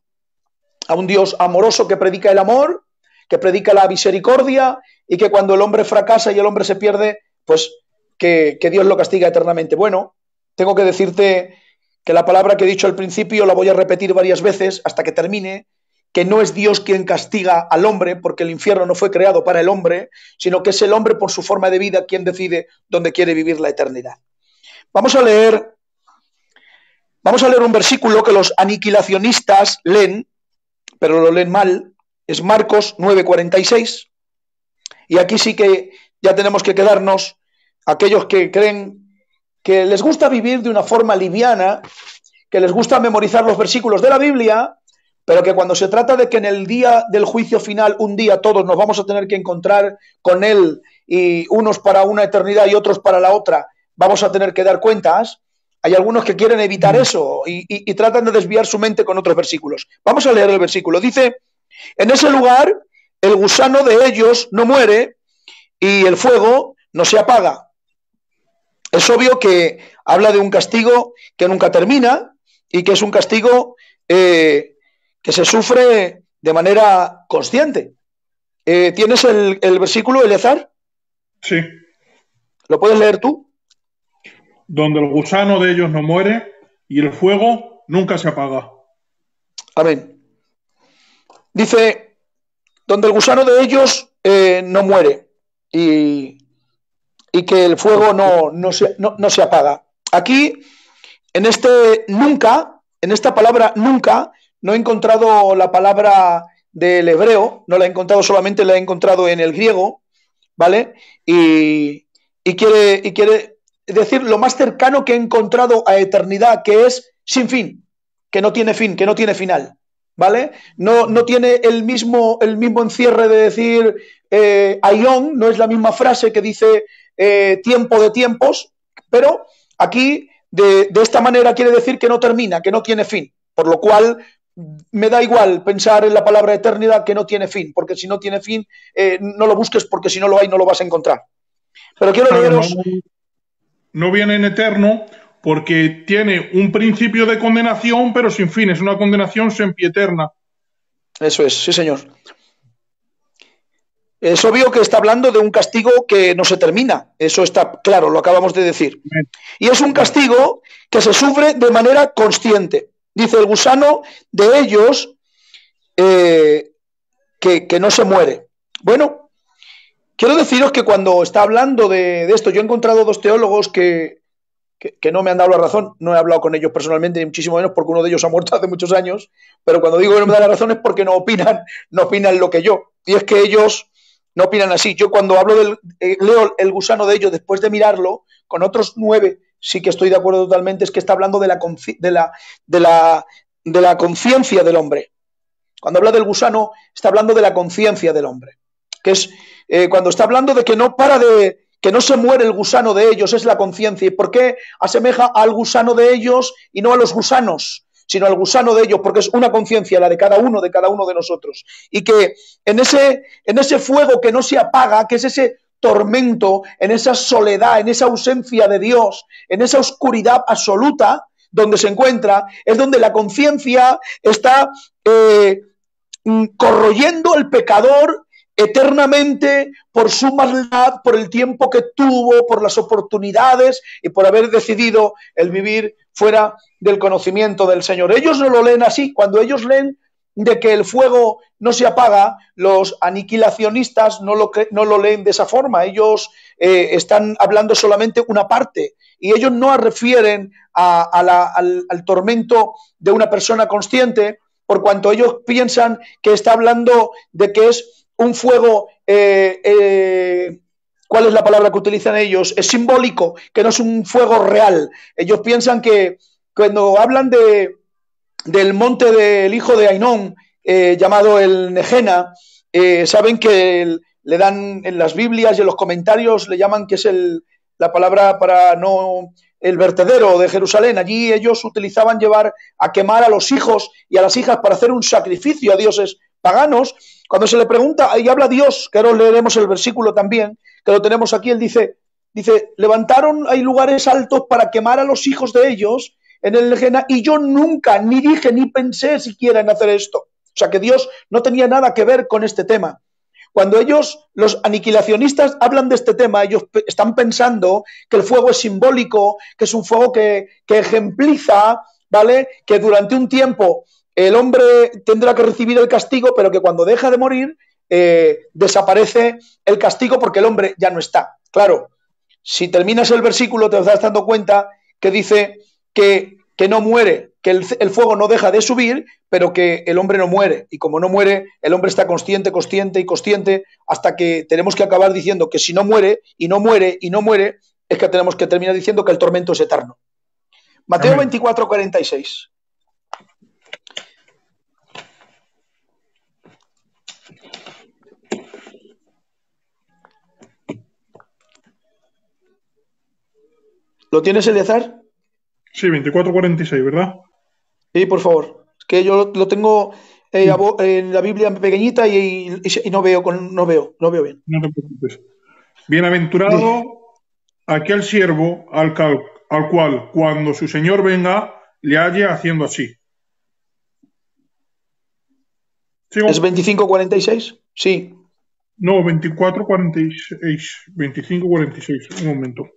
a un Dios amoroso que predica el amor, que predica la misericordia, y que cuando el hombre fracasa y el hombre se pierde, pues que Dios lo castiga eternamente. Bueno, tengo que decirte que la palabra que he dicho al principio la voy a repetir varias veces hasta que termine, que no es Dios quien castiga al hombre, porque el infierno no fue creado para el hombre, sino que es el hombre, por su forma de vida, quien decide dónde quiere vivir la eternidad. Vamos a leer un versículo que los aniquilacionistas leen, pero lo leen mal. Es Marcos 9:46, y aquí sí que ya tenemos que quedarnos, aquellos que creen que les gusta vivir de una forma liviana, que les gusta memorizar los versículos de la Biblia, pero que cuando se trata de que en el día del juicio final, un día todos nos vamos a tener que encontrar con Él, y unos para una eternidad y otros para la otra, vamos a tener que dar cuentas. Hay algunos que quieren evitar eso y tratan de desviar su mente con otros versículos. Vamos a leer el versículo. Dice: en ese lugar el gusano de ellos no muere y el fuego no se apaga. Es obvio que habla de un castigo que nunca termina y que es un castigo que se sufre de manera consciente. ¿Tienes el versículo, Eleazar? Sí. ¿Lo puedes leer tú? Donde el gusano de ellos no muere y el fuego nunca se apaga. Amén. Dice: donde el gusano de ellos no muere y que el fuego no se apaga. Aquí en este nunca, en esta palabra nunca, no he encontrado la palabra del hebreo, no la he encontrado, solamente la he encontrado en el griego, ¿vale? Y quiere decir lo más cercano que he encontrado a eternidad, que es sin fin, que no tiene fin, que no tiene final, ¿vale? No tiene el mismo encierre de decir aion, no es la misma frase que dice tiempo de tiempos, pero aquí de esta manera quiere decir que no termina, que no tiene fin, por lo cual me da igual pensar en la palabra eternidad que no tiene fin, porque si no tiene fin, no lo busques, porque si no lo hay no lo vas a encontrar. Pero quiero Claro, leeros... no viene en eterno porque tiene un principio de condenación, pero sin fin. Es una condenación sempiterna. Eso es, sí señor. Es obvio que está hablando de un castigo que no se termina, eso está claro, lo acabamos de decir. Y es un castigo que se sufre de manera consciente. Dice el gusano de ellos que no se muere. Bueno, quiero deciros que cuando está hablando de esto, yo he encontrado dos teólogos que no me han dado la razón, no he hablado con ellos personalmente, ni muchísimo menos, porque uno de ellos ha muerto hace muchos años, pero cuando digo que no me dan la razón es porque no opinan lo que yo. Y es que ellos no opinan así. Yo cuando leo el gusano de ellos, después de mirarlo, con otros 9 sí que estoy de acuerdo totalmente, es que está hablando de la conciencia del hombre. Cuando habla del gusano, está hablando de la conciencia del hombre. Que es cuando está hablando de que no para de... que no se muere el gusano de ellos, es la conciencia. ¿Y por qué asemeja al gusano de ellos y no a los gusanos, sino al gusano de ellos? Porque es una conciencia, la de cada uno de nosotros. Y que en ese fuego que no se apaga, que es ese tormento, en esa soledad, en esa ausencia de Dios, en esa oscuridad absoluta donde se encuentra, es donde la conciencia está corroyendo al pecador eternamente por su maldad, por el tiempo que tuvo, por las oportunidades y por haber decidido el vivir fuera del conocimiento del Señor. Ellos no lo leen así. Cuando ellos leen de que el fuego no se apaga, los aniquilacionistas no lo leen de esa forma. Ellos están hablando solamente una parte y ellos no refieren al tormento de una persona consciente, por cuanto ellos piensan que está hablando de que es un fuego, ¿cuál es la palabra que utilizan ellos? Es simbólico, que no es un fuego real. Ellos piensan que cuando hablan del monte del hijo de Ainón, llamado el Nejena, saben que le dan en las Biblias y en los comentarios, le llaman que es la palabra para no... el vertedero de Jerusalén. Allí ellos utilizaban llevar a quemar a los hijos y a las hijas para hacer un sacrificio a dioses paganos. Cuando se le pregunta, y habla Dios, que ahora leeremos el versículo también, que lo tenemos aquí, él dice, levantaron, hay lugares altos para quemar a los hijos de ellos en el Nejena, y yo nunca, ni dije, ni pensé siquiera en hacer esto. O sea, que Dios no tenía nada que ver con este tema. Cuando ellos, los aniquilacionistas, hablan de este tema, ellos están pensando que el fuego es simbólico, que es un fuego que ejempliza, ¿vale?, que durante un tiempo el hombre tendrá que recibir el castigo, pero que cuando deja de morir desaparece el castigo porque el hombre ya no está. Claro, si terminas el versículo te estás dando cuenta que dice que no muere, que el fuego no deja de subir, pero que el hombre no muere. Y como no muere, el hombre está consciente, hasta que tenemos que acabar diciendo que si no muere, y no muere, y no muere, es que tenemos que terminar diciendo que el tormento es eterno. Mateo 24, 46. ¿Lo tienes, Eleazar? Sí, 24:46, ¿verdad? Sí, por favor. Es que yo lo tengo en la Biblia pequeñita y no veo bien. No te preocupes. Bienaventurado aquel siervo al cual, cuando su señor venga, le halle haciendo así. ¿Sigo? ¿Es 25:46? Sí. No, 24:46. 25:46. Un momento.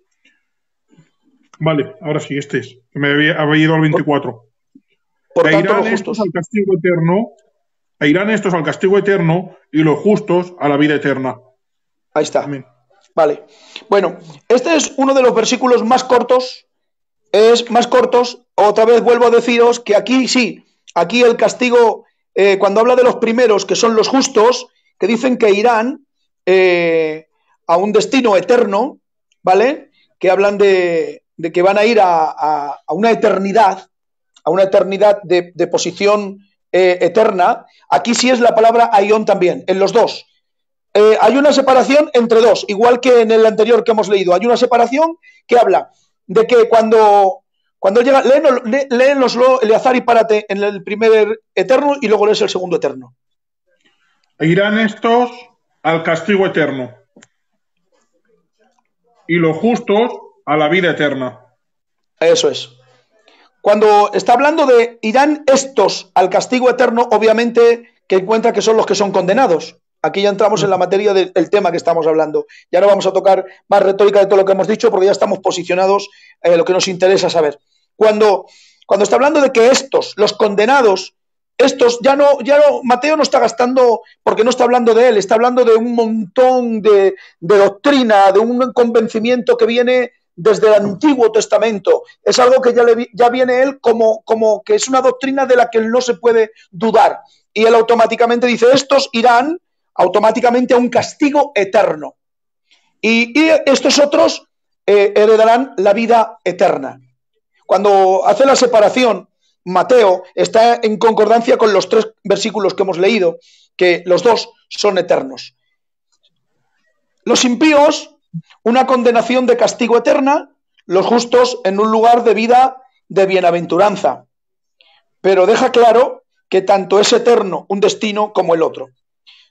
Vale, ahora sí, este es. Me había ido al 24. Por tanto, irán los estos justos al castigo eterno, e irán estos al castigo eterno y los justos a la vida eterna. Ahí está. Amén. Vale. Bueno, este es uno de los versículos más cortos es más cortos. Otra vez vuelvo a deciros que aquí sí, aquí el castigo, cuando habla de los primeros, que son los justos, que dicen que irán a un destino eterno, ¿vale? Que hablan de que van a ir a una eternidad de posición eterna. Aquí sí es la palabra aión también, en los dos. Hay una separación entre dos, igual que en el anterior que hemos leído. Hay una separación que habla de que cuando llega, léenoslo, Eleazar, y párate en el primer eterno y luego lees el segundo eterno. Irán estos al castigo eterno y los justos a la vida eterna. Eso es. Cuando está hablando de irán estos al castigo eterno, obviamente que encuentra que son los que son condenados. Aquí ya entramos en la materia del tema que estamos hablando. Ya no vamos a tocar más retórica de todo lo que hemos dicho porque ya estamos posicionados en lo que nos interesa saber. Cuando está hablando de que estos, los condenados, estos, ya no, Mateo no está gastando, porque no está hablando de él, está hablando de un montón de doctrina, de un convencimiento que viene desde el Antiguo Testamento. Es algo que ya viene él como que es una doctrina de la que él no se puede dudar. Y él automáticamente dice, estos irán automáticamente a un castigo eterno. Y estos otros heredarán la vida eterna. Cuando hace la separación, Mateo está en concordancia con los 3 versículos que hemos leído, que los dos son eternos. Los impíos, una condenación de castigo eterna, los justos en un lugar de vida de bienaventuranza. Pero deja claro que tanto es eterno un destino como el otro.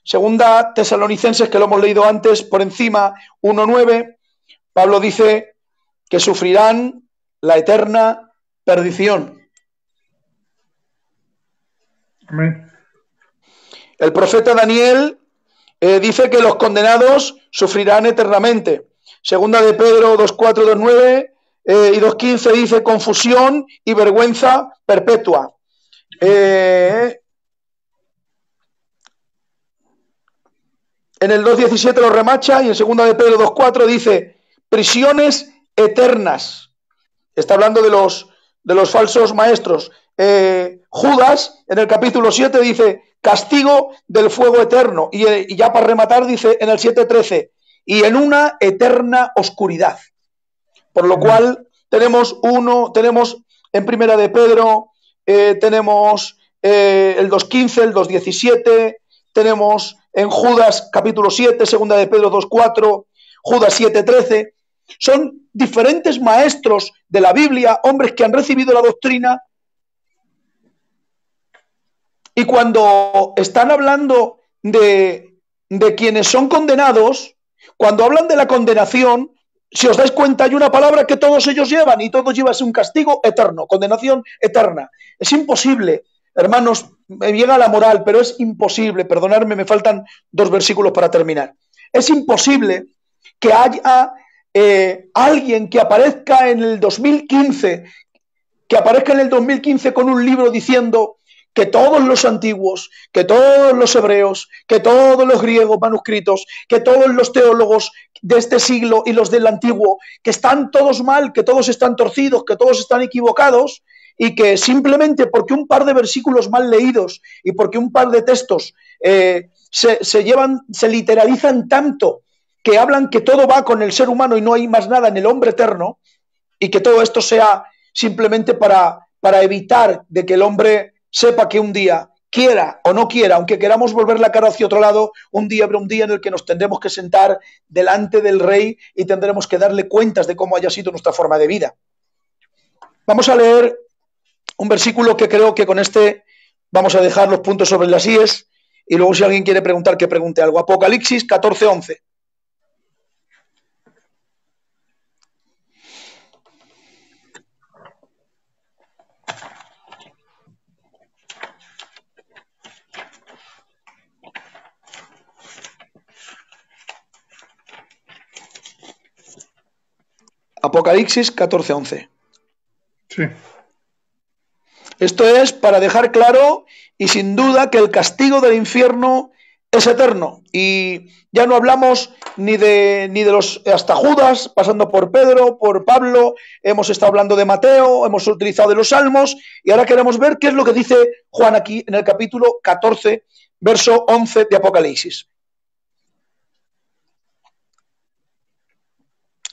Segunda Tesalonicenses, que lo hemos leído antes por encima, 1:9, Pablo dice que sufrirán la eterna perdición. Amén. El profeta Daniel dice que los condenados sufrirán eternamente. Segunda de Pedro 2:4, 2:9 y 2:15 dice confusión y vergüenza perpetua. En el 2:17 lo remacha y en segunda de Pedro 2:4 dice prisiones eternas. Está hablando de los falsos maestros. Judas en el capítulo 7 dice castigo del fuego eterno y ya para rematar dice en el 7:13 y en una eterna oscuridad. Por lo cual tenemos en primera de Pedro, tenemos el 2:15, el 2:17, tenemos en Judas capítulo 7, segunda de Pedro 2:4, Judas 7:13. Son diferentes maestros de la Biblia, hombres que han recibido la doctrina, y cuando están hablando de quienes son condenados, cuando hablan de la condenación, si os dais cuenta, hay una palabra que todos ellos llevan y todos llevan un castigo eterno, condenación eterna. Es imposible, hermanos, me llega la moral, pero es imposible, perdonadme, me faltan 2 versículos para terminar. Es imposible que haya alguien que aparezca en el 2015, con un libro diciendo que todos los antiguos, que todos los hebreos, que todos los griegos manuscritos, que todos los teólogos de este siglo y los del antiguo, que están todos mal, que todos están torcidos, que todos están equivocados, y que simplemente porque un par de versículos mal leídos y porque un par de textos se literalizan tanto que hablan que todo va con el ser humano y no hay más nada en el hombre eterno, y que todo esto sea simplemente para evitar de que el hombre sepa que un día, quiera o no quiera, aunque queramos volver la cara hacia otro lado, un día habrá un día en el que nos tendremos que sentar delante del Rey y tendremos que darle cuentas de cómo haya sido nuestra forma de vida. Vamos a leer un versículo que creo que con este vamos a dejar los puntos sobre las íes, y luego si alguien quiere preguntar, que pregunte algo. Apocalipsis 14:11. Apocalipsis 14:11. Sí. Esto es para dejar claro y sin duda que el castigo del infierno es eterno. Y ya no hablamos ni de los hasta Judas, pasando por Pedro, por Pablo, hemos estado hablando de Mateo, hemos utilizado de los Salmos, y ahora queremos ver qué es lo que dice Juan aquí en el capítulo 14, verso 11 de Apocalipsis.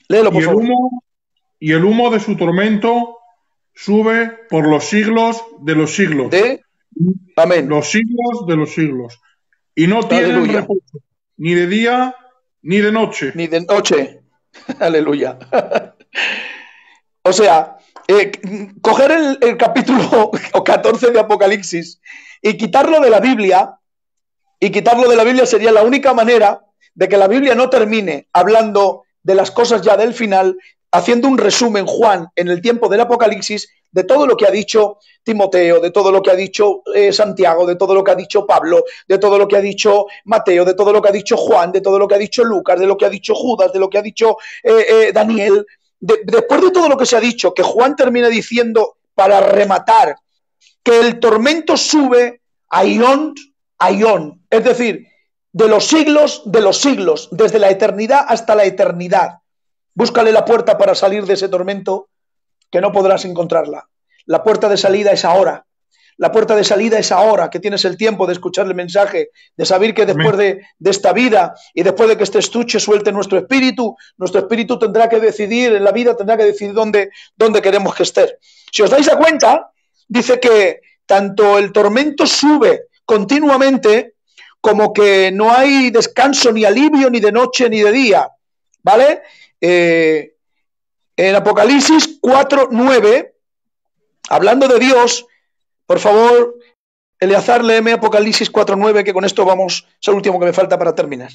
Léelo, por favor. Y el humo de su tormento sube por los siglos de los siglos. Amén. Los siglos de los siglos. Y no tienen reposo, ni de día, ni de noche. Ni de noche. Aleluya. O sea, coger el capítulo 14 de Apocalipsis y quitarlo de la Biblia, sería la única manera de que la Biblia no termine hablando de las cosas ya del final, haciendo un resumen, Juan, en el tiempo del Apocalipsis, de todo lo que ha dicho Timoteo, de todo lo que ha dicho Santiago, de todo lo que ha dicho Pablo, de todo lo que ha dicho Mateo, de todo lo que ha dicho Juan, de todo lo que ha dicho Lucas, de lo que ha dicho Judas, de lo que ha dicho Daniel. Después de todo lo que se ha dicho, que Juan termina diciendo, para rematar, que el tormento sube a Ión, es decir, de los siglos, desde la eternidad hasta la eternidad. Búscale la puerta para salir de ese tormento, que no podrás encontrarla. La puerta de salida es ahora. La puerta de salida es ahora, que tienes el tiempo de escuchar el mensaje, de saber que después de esta vida y después de que este estuche suelte nuestro espíritu tendrá que decidir, en la vida tendrá que decidir dónde queremos que esté. Si os dais cuenta, dice que tanto el tormento sube continuamente como que no hay descanso ni alivio ni de noche ni de día, ¿vale? En Apocalipsis 4:9, hablando de Dios, por favor, Eleazar, léeme Apocalipsis 4:9, que con esto vamos, es el último que me falta para terminar.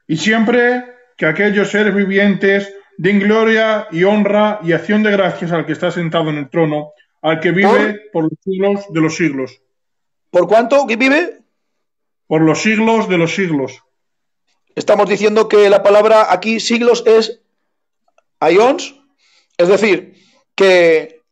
Y siempre que aquellos seres vivientes den gloria y honra y acción de gracias al que está sentado en el trono, al que vive por los siglos de los siglos. ¿Por cuánto que vive? Por los siglos de los siglos. Estamos diciendo que la palabra aquí, siglos, es aions, es decir, que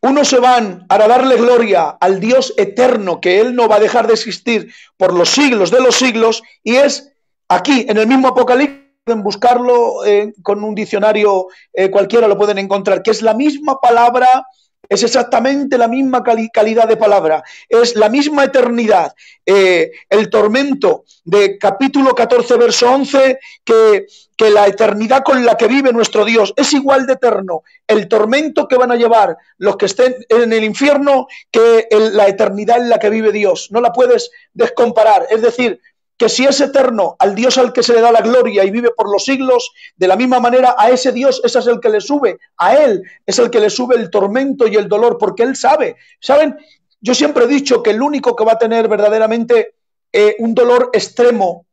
unos se van a darle gloria al Dios eterno, que Él no va a dejar de existir por los siglos de los siglos, y es aquí, en el mismo Apocalipsis, pueden buscarlo con un diccionario cualquiera, lo pueden encontrar, que es la misma palabra, es exactamente la misma calidad de palabra, es la misma eternidad. El tormento de capítulo 14, verso 11, que la eternidad con la que vive nuestro Dios es igual de eterno el tormento que van a llevar los que estén en el infierno que la eternidad en la que vive Dios. No la puedes descomparar, es decir, que si es eterno al Dios al que se le da la gloria y vive por los siglos, de la misma manera a ese Dios, ese es el que le sube, a Él es el que le sube el tormento y el dolor, porque Él sabe. ¿Saben? Yo siempre he dicho que el único que va a tener verdaderamente un dolor extremo,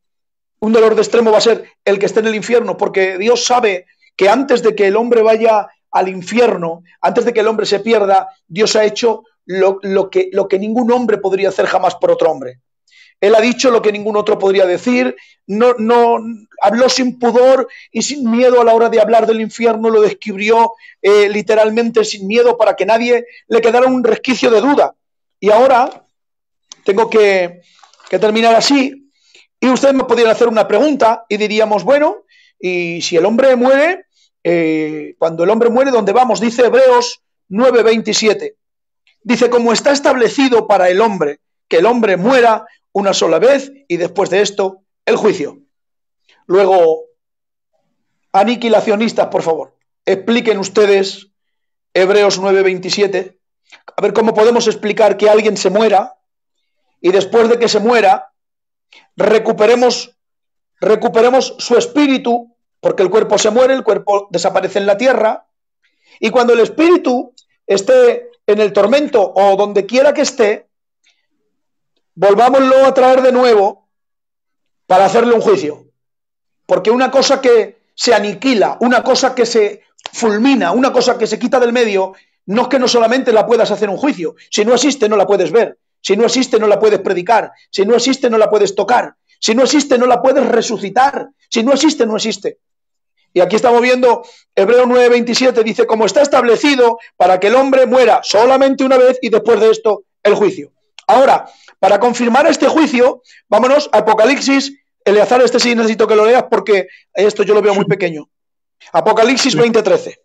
un dolor de extremo va a ser el que esté en el infierno, porque Dios sabe que antes de que el hombre vaya al infierno, antes de que el hombre se pierda, Dios ha hecho lo que ningún hombre podría hacer jamás por otro hombre. Él ha dicho lo que ningún otro podría decir, no habló sin pudor y sin miedo a la hora de hablar del infierno, lo describió literalmente sin miedo para que nadie le quedara un resquicio de duda. Y ahora tengo que terminar así, y ustedes me podrían hacer una pregunta y diríamos, bueno, y si el hombre muere, cuando el hombre muere, ¿dónde vamos? Dice Hebreos 9:27. Dice, como está establecido para el hombre, que el hombre muera una sola vez y después de esto el juicio. Luego, aniquilacionistas, por favor, expliquen ustedes Hebreos 9:27, a ver cómo podemos explicar que alguien se muera y después de que se muera recuperemos su espíritu, porque el cuerpo se muere, el cuerpo desaparece en la tierra, y cuando el espíritu esté en el tormento o donde quiera que esté, volvámoslo a traer de nuevo para hacerle un juicio. Porque una cosa que se aniquila, una cosa que se fulmina, una cosa que se quita del medio, no es que no solamente la puedas hacer un juicio. Si no existe, no la puedes ver. Si no existe, no la puedes predicar. Si no existe, no la puedes tocar. Si no existe, no la puedes resucitar. Si no existe, no existe. Y aquí estamos viendo Hebreos 9:27, dice, como está establecido para que el hombre muera solamente una vez y después de esto el juicio. Ahora, para confirmar este juicio, vámonos a Apocalipsis. Eleazar, este sí necesito que lo leas porque esto yo lo veo muy pequeño. Apocalipsis 20:13.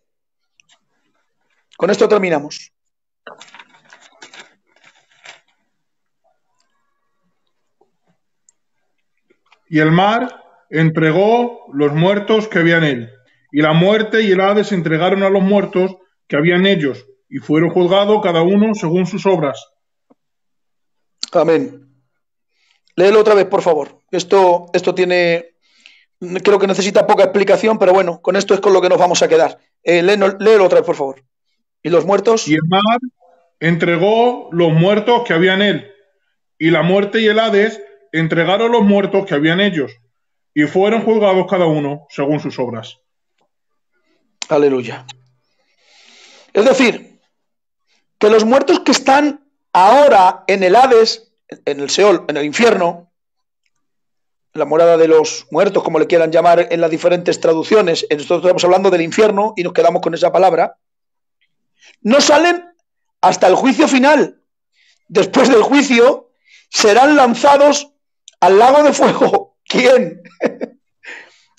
Con esto terminamos. Y el mar entregó los muertos que había en él, y la muerte y el Hades entregaron a los muertos que había en ellos, y fueron juzgados cada uno según sus obras. Amén. Léelo otra vez, por favor. Esto tiene, creo que necesita poca explicación, pero bueno, con esto es con lo que nos vamos a quedar. Léelo otra vez, por favor. ¿Y los muertos? Y el mar entregó los muertos que había en él, y la muerte y el Hades entregaron los muertos que había en ellos, y fueron juzgados cada uno según sus obras. Aleluya. Es decir, que los muertos que están ahora en el Hades, en el Seol, en el infierno, la morada de los muertos, como le quieran llamar en las diferentes traducciones, nosotros estamos hablando del infierno y nos quedamos con esa palabra, no salen hasta el juicio final. Después del juicio serán lanzados al lago de fuego. ¿Quién?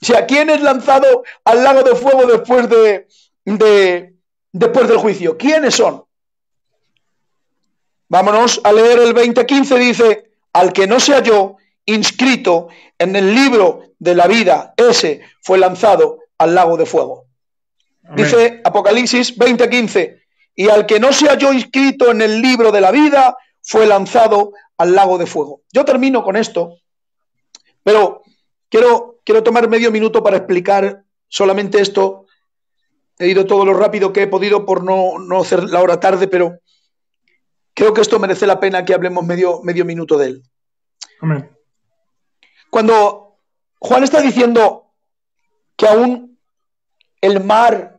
O sea, ¿quién es lanzado al lago de fuego después después del juicio? ¿Quiénes son? Vámonos a leer el 20:15, dice, al que no se halló inscrito en el libro de la vida, ese fue lanzado al lago de fuego. Amén. Dice Apocalipsis 20:15, y al que no se halló inscrito en el libro de la vida, fue lanzado al lago de fuego. Yo termino con esto, pero quiero tomar medio minuto para explicar solamente esto. He ido todo lo rápido que he podido por no hacer la hora tarde, pero creo que esto merece la pena que hablemos medio minuto de él. Amén. Cuando Juan está diciendo que aún el mar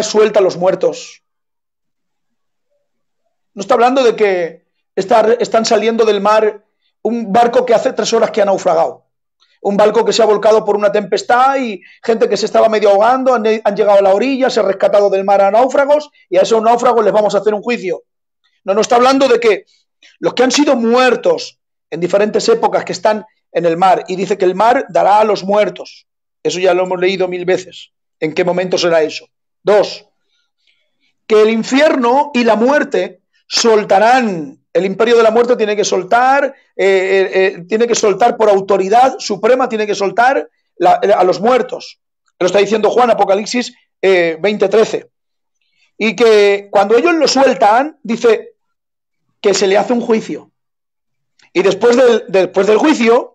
suelta a los muertos, no está hablando de que están saliendo del mar un barco que hace 3 horas que ha naufragado, un barco que se ha volcado por una tempestad y gente que se estaba medio ahogando, han llegado a la orilla, se ha rescatado del mar a náufragos y a esos náufragos les vamos a hacer un juicio. No está hablando de que los que han sido muertos en diferentes épocas que están en el mar, y dice que el mar dará a los muertos. Eso ya lo hemos leído 1000 veces. ¿En qué momento será eso? 2, que el infierno y la muerte soltarán. El imperio de la muerte tiene que soltar, por autoridad suprema, tiene que soltar a los muertos. Lo está diciendo Juan, Apocalipsis 20:13. Y que cuando ellos lo sueltan, dice que se le hace un juicio. Y después del juicio,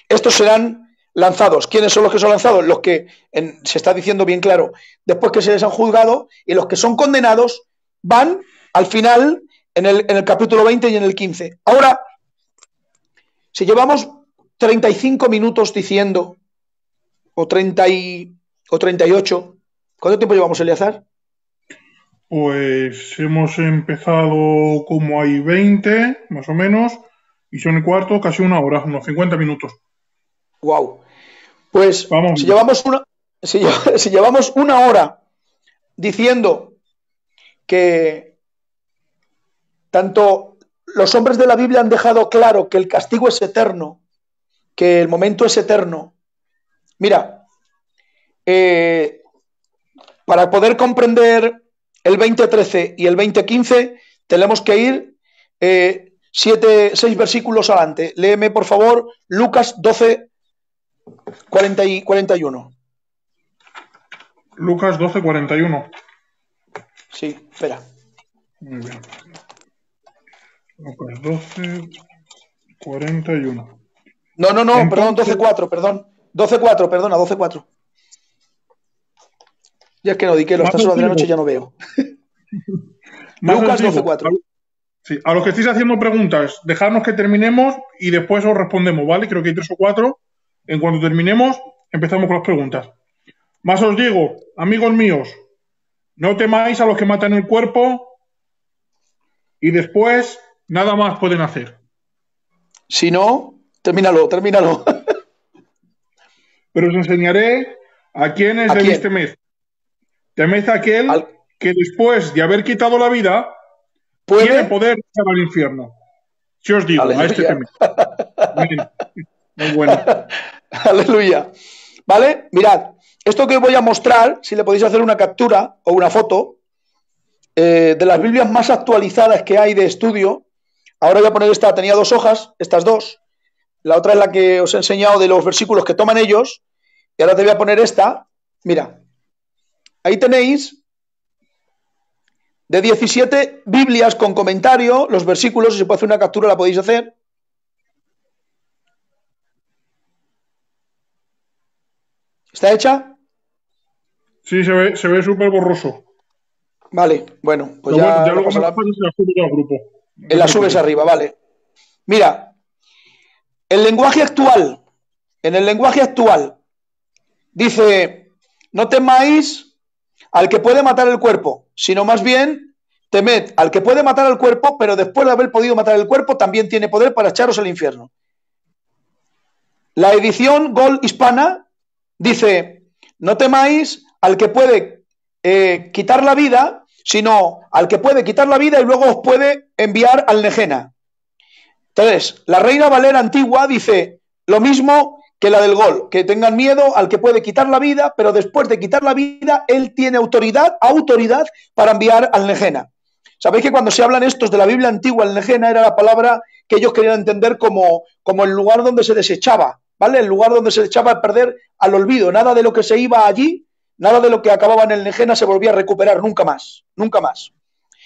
estos serán lanzados. ¿Quiénes son los que son lanzados? Los que, se está diciendo bien claro, después que se les han juzgado, y los que son condenados van al final en el capítulo 20 y en el 15. Ahora, si llevamos 35 minutos diciendo, o 38, ¿cuánto tiempo llevamos, Eleazar? Pues hemos empezado como hay 20, más o menos, y son el cuarto, casi una hora, unos 50 minutos. Wow. Pues si llevamos una hora diciendo que tanto los hombres de la Biblia han dejado claro que el castigo es eterno, que el momento es eterno. Mira, para poder comprender el 20:13 y el 20:15 tenemos que ir 6 versículos adelante. Léeme, por favor, Lucas 12:41. Lucas 12:41. Sí, espera. Muy bien. Lucas 12:41. No, entonces, perdón, 12:4, perdón. 12:4, perdona, 12:4. Ya es que no, di que a estas horas de la noche ya no veo. Lucas 12:4. Sí, a los que estéis haciendo preguntas, dejadnos que terminemos y después os respondemos, ¿vale? Creo que hay 3 o 4. En cuanto terminemos, empezamos con las preguntas. Más os digo, amigos míos, no temáis a los que matan el cuerpo y después nada más pueden hacer. Si no, termínalo. Pero os enseñaré a quiénes debéis temer. Temed a aquel que después de haber quitado la vida puede poder echar al infierno. Si os digo, a este Aleluya. tema. Bien, muy bueno. Aleluya. ¿Vale? Mirad, esto que os voy a mostrar, si le podéis hacer una captura o una foto, de las Biblias más actualizadas que hay de estudio. Ahora voy a poner esta, tenía 2 hojas, estas 2. La otra es la que os he enseñado de los versículos que toman ellos. Y ahora te voy a poner esta. Mira, ahí tenéis de 17 Biblias con comentario, los versículos, si se puede hacer una captura la podéis hacer. ¿Está hecha? Sí, se ve súper borroso. Vale, bueno, pues Pero bueno, ya ya no luego pasa me lo nada. pasas y la subo al grupo. No te La subes preocupes. arriba, vale. Mira, el lenguaje actual, en el lenguaje actual, dice, no temáis al que puede matar el cuerpo, sino más bien temed al que puede matar el cuerpo, pero después de haber podido matar el cuerpo, también tiene poder para echaros al infierno. La edición Gol hispana dice, no temáis al que puede quitar la vida, sino al que puede quitar la vida y luego os puede enviar al Nejena. Entonces, la Reina Valera antigua dice lo mismo que la del Gol, que tengan miedo al que puede quitar la vida, pero después de quitar la vida, él tiene autoridad para enviar al Nejena. Sabéis que cuando se hablan estos de la Biblia antigua, el Nejena era la palabra que ellos querían entender como el lugar donde se desechaba, ¿vale? El lugar donde se echaba a perder al olvido. Nada de lo que se iba allí, nada de lo que acababa en el Nejena se volvía a recuperar nunca más, nunca más.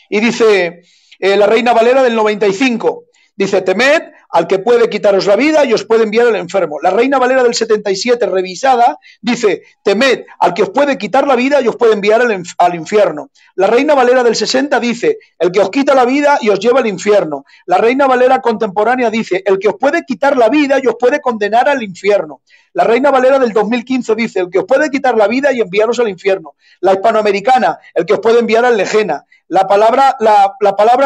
Y dice la Reina Valera del 95, dice, temed al que puede quitaros la vida y os puede enviar al enfermo. La Reina Valera del 77, revisada, dice, temed al que os puede quitar la vida y os puede enviar al infierno. La Reina Valera del 60 dice, el que os quita la vida y os lleva al infierno. La Reina Valera contemporánea dice, el que os puede quitar la vida y os puede condenar al infierno. La Reina Valera del 2015 dice, el que os puede quitar la vida y enviaros al infierno. La hispanoamericana, el que os puede enviar al Nejena. La palabra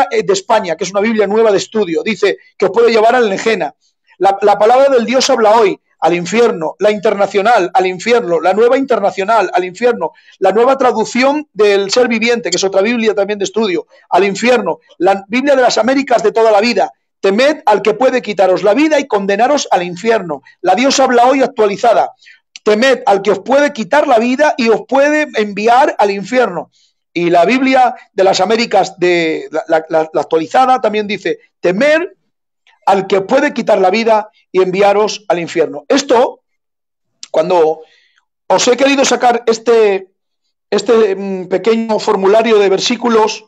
de España, que es una Biblia nueva de estudio, dice que os puede llevar al Nejena. La palabra del Dios habla hoy, al infierno. La internacional, al infierno. La nueva internacional, al infierno. La nueva traducción del Ser Viviente, que es otra Biblia también de estudio, al infierno. La Biblia de las Américas de toda la vida. Temed al que puede quitaros la vida y condenaros al infierno. La Dios habla hoy actualizada. Temed al que os puede quitar la vida y os puede enviar al infierno. Y la Biblia de las Américas, de la actualizada, también dice, temer al que puede quitar la vida y enviaros al infierno. Esto, cuando os he querido sacar este pequeño formulario de versículos,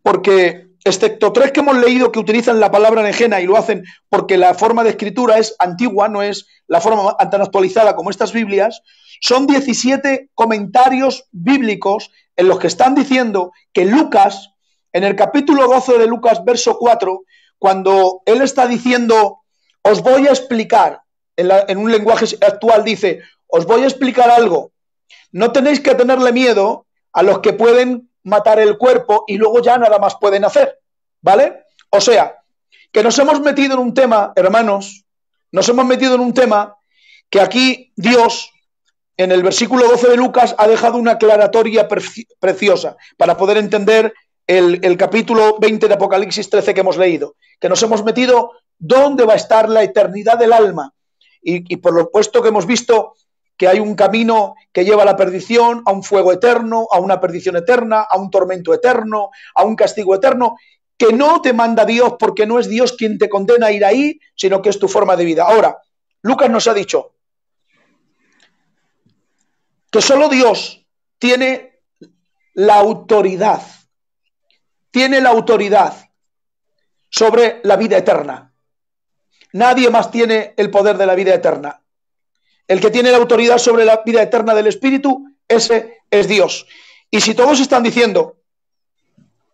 porque excepto 3 que hemos leído que utilizan la palabra Nejena y lo hacen porque la forma de escritura es antigua, no es la forma tan actualizada como estas Biblias, son 17 comentarios bíblicos en los que están diciendo que Lucas, en el capítulo 12 de Lucas, verso 4, cuando él está diciendo, os voy a explicar, en un lenguaje actual dice, os voy a explicar algo, no tenéis que tenerle miedo a los que pueden matar el cuerpo y luego ya nada más pueden hacer, ¿vale? O sea, que nos hemos metido en un tema, hermanos, nos hemos metido en un tema que aquí Dios, en el versículo 12 de Lucas, ha dejado una aclaratoria preciosa para poder entender el capítulo 20 de Apocalipsis 13 que hemos leído, que nos hemos metido dónde va a estar la eternidad del alma. Y por lo puesto que hemos visto que hay un camino que lleva a la perdición, a un fuego eterno, a una perdición eterna, a un tormento eterno, a un castigo eterno, que no te manda Dios porque no es Dios quien te condena a ir ahí, sino que es tu forma de vida. Ahora, Lucas nos ha dicho que solo Dios tiene la autoridad sobre la vida eterna. Nadie más tiene el poder de la vida eterna. El que tiene la autoridad sobre la vida eterna del Espíritu, ese es Dios. Y si todos están diciendo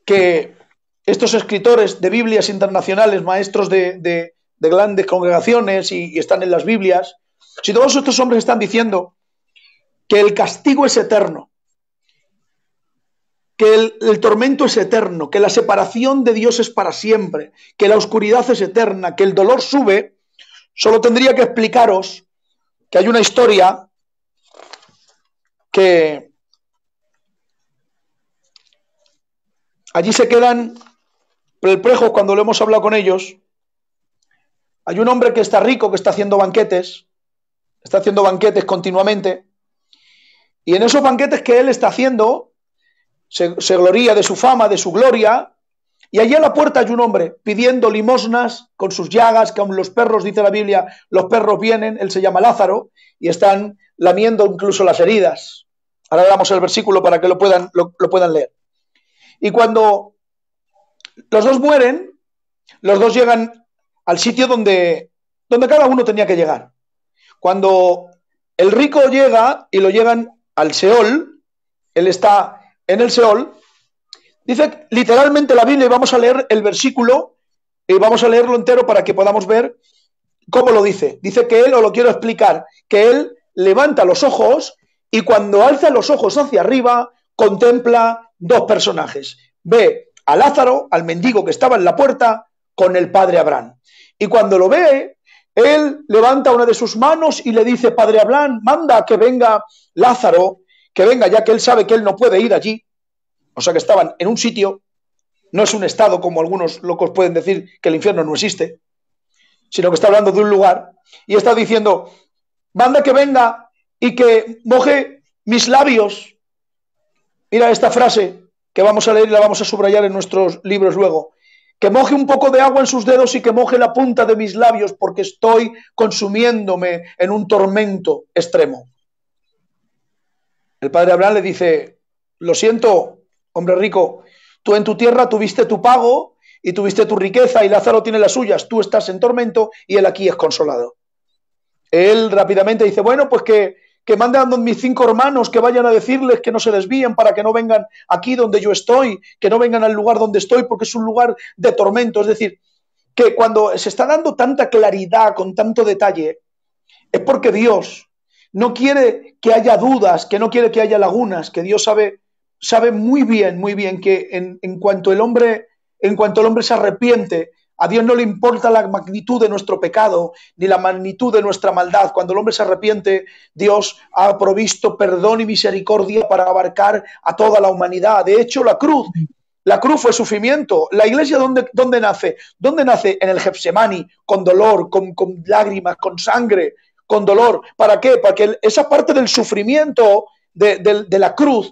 que estos escritores de Biblias internacionales, maestros de grandes congregaciones y están en las Biblias, si todos estos hombres están diciendo que el castigo es eterno, que el tormento es eterno, que la separación de Dios es para siempre, que la oscuridad es eterna, que el dolor sube, solo tendría que explicaros que hay una historia que allí se quedan perplejos cuando lo hemos hablado con ellos, Hay un hombre que está rico, que está haciendo banquetes continuamente, y en esos banquetes que él está haciendo, se gloría de su fama, de su gloria, y allí a la puerta hay un hombre pidiendo limosnas con sus llagas, que aun los perros, dice la Biblia, los perros vienen, él se llama Lázaro, y están lamiendo incluso las heridas. Ahora damos el versículo para que lo puedan leer. Y cuando los dos mueren, los dos llegan al sitio donde cada uno tenía que llegar. Cuando el rico llega y lo llegan al Seol, él está en el Seol, dice literalmente la Biblia, y vamos a leer el versículo, y vamos a leerlo entero para que podamos ver cómo lo dice. Dice que él, os lo quiero explicar, que él levanta los ojos y cuando alza los ojos hacia arriba, contempla dos personajes. Ve a Lázaro, al mendigo que estaba en la puerta, con el padre Abraham. Y cuando lo ve, él levanta una de sus manos y le dice: Padre Abraham, manda que venga Lázaro, que venga, ya que él sabe que él no puede ir allí. O sea que estaban en un sitio, no es un estado como algunos locos pueden decir que el infierno no existe, sino que está hablando de un lugar y está diciendo: manda que venga y que moje mis labios. Mira esta frase que vamos a leer y la vamos a subrayar en nuestros libros luego. Que moje un poco de agua en sus dedos y que moje la punta de mis labios, porque estoy consumiéndome en un tormento extremo. El padre Abraham le dice: lo siento, hombre rico, tú en tu tierra tuviste tu pago y tuviste tu riqueza y Lázaro tiene las suyas, tú estás en tormento y él aquí es consolado. Él rápidamente dice: bueno, pues que manden a mis 5 hermanos, que vayan a decirles que no se desvíen para que no vengan aquí donde yo estoy, que no vengan al lugar donde estoy porque es un lugar de tormento. Es decir, que cuando se está dando tanta claridad, con tanto detalle, es porque Dios no quiere que haya dudas, que no quiere que haya lagunas, que Dios sabe muy bien que en cuanto el hombre se arrepiente, a Dios no le importa la magnitud de nuestro pecado ni la magnitud de nuestra maldad. Cuando el hombre se arrepiente, Dios ha provisto perdón y misericordia para abarcar a toda la humanidad. De hecho, la cruz fue sufrimiento. La iglesia, ¿dónde nace? ¿Dónde nace? En el Getsemaní, con dolor, con lágrimas, con sangre, con dolor. ¿Para qué? Para que esa parte del sufrimiento de la cruz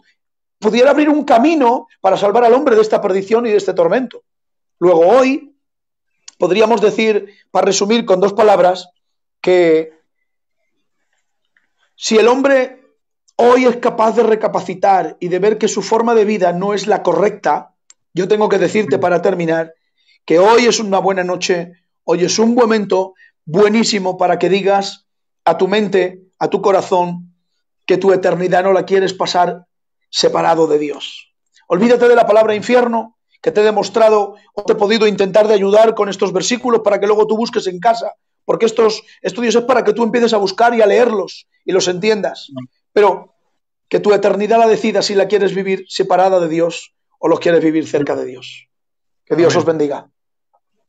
pudiera abrir un camino para salvar al hombre de esta perdición y de este tormento. Luego hoy podríamos decir, para resumir con 2 palabras, que si el hombre hoy es capaz de recapacitar y de ver que su forma de vida no es la correcta, yo tengo que decirte para terminar que hoy es una buena noche, hoy es un momento buenísimo para que digas a tu mente, a tu corazón, que tu eternidad no la quieres pasar separado de Dios. Olvídate de la palabra infierno, que te he demostrado o te he podido intentar de ayudar con estos versículos para que luego tú busques en casa, porque estos estudios es para que tú empieces a buscar y a leerlos y los entiendas, pero que tu eternidad la decidas si la quieres vivir separada de Dios o lo quieres vivir cerca de Dios. Que Dios os bendiga.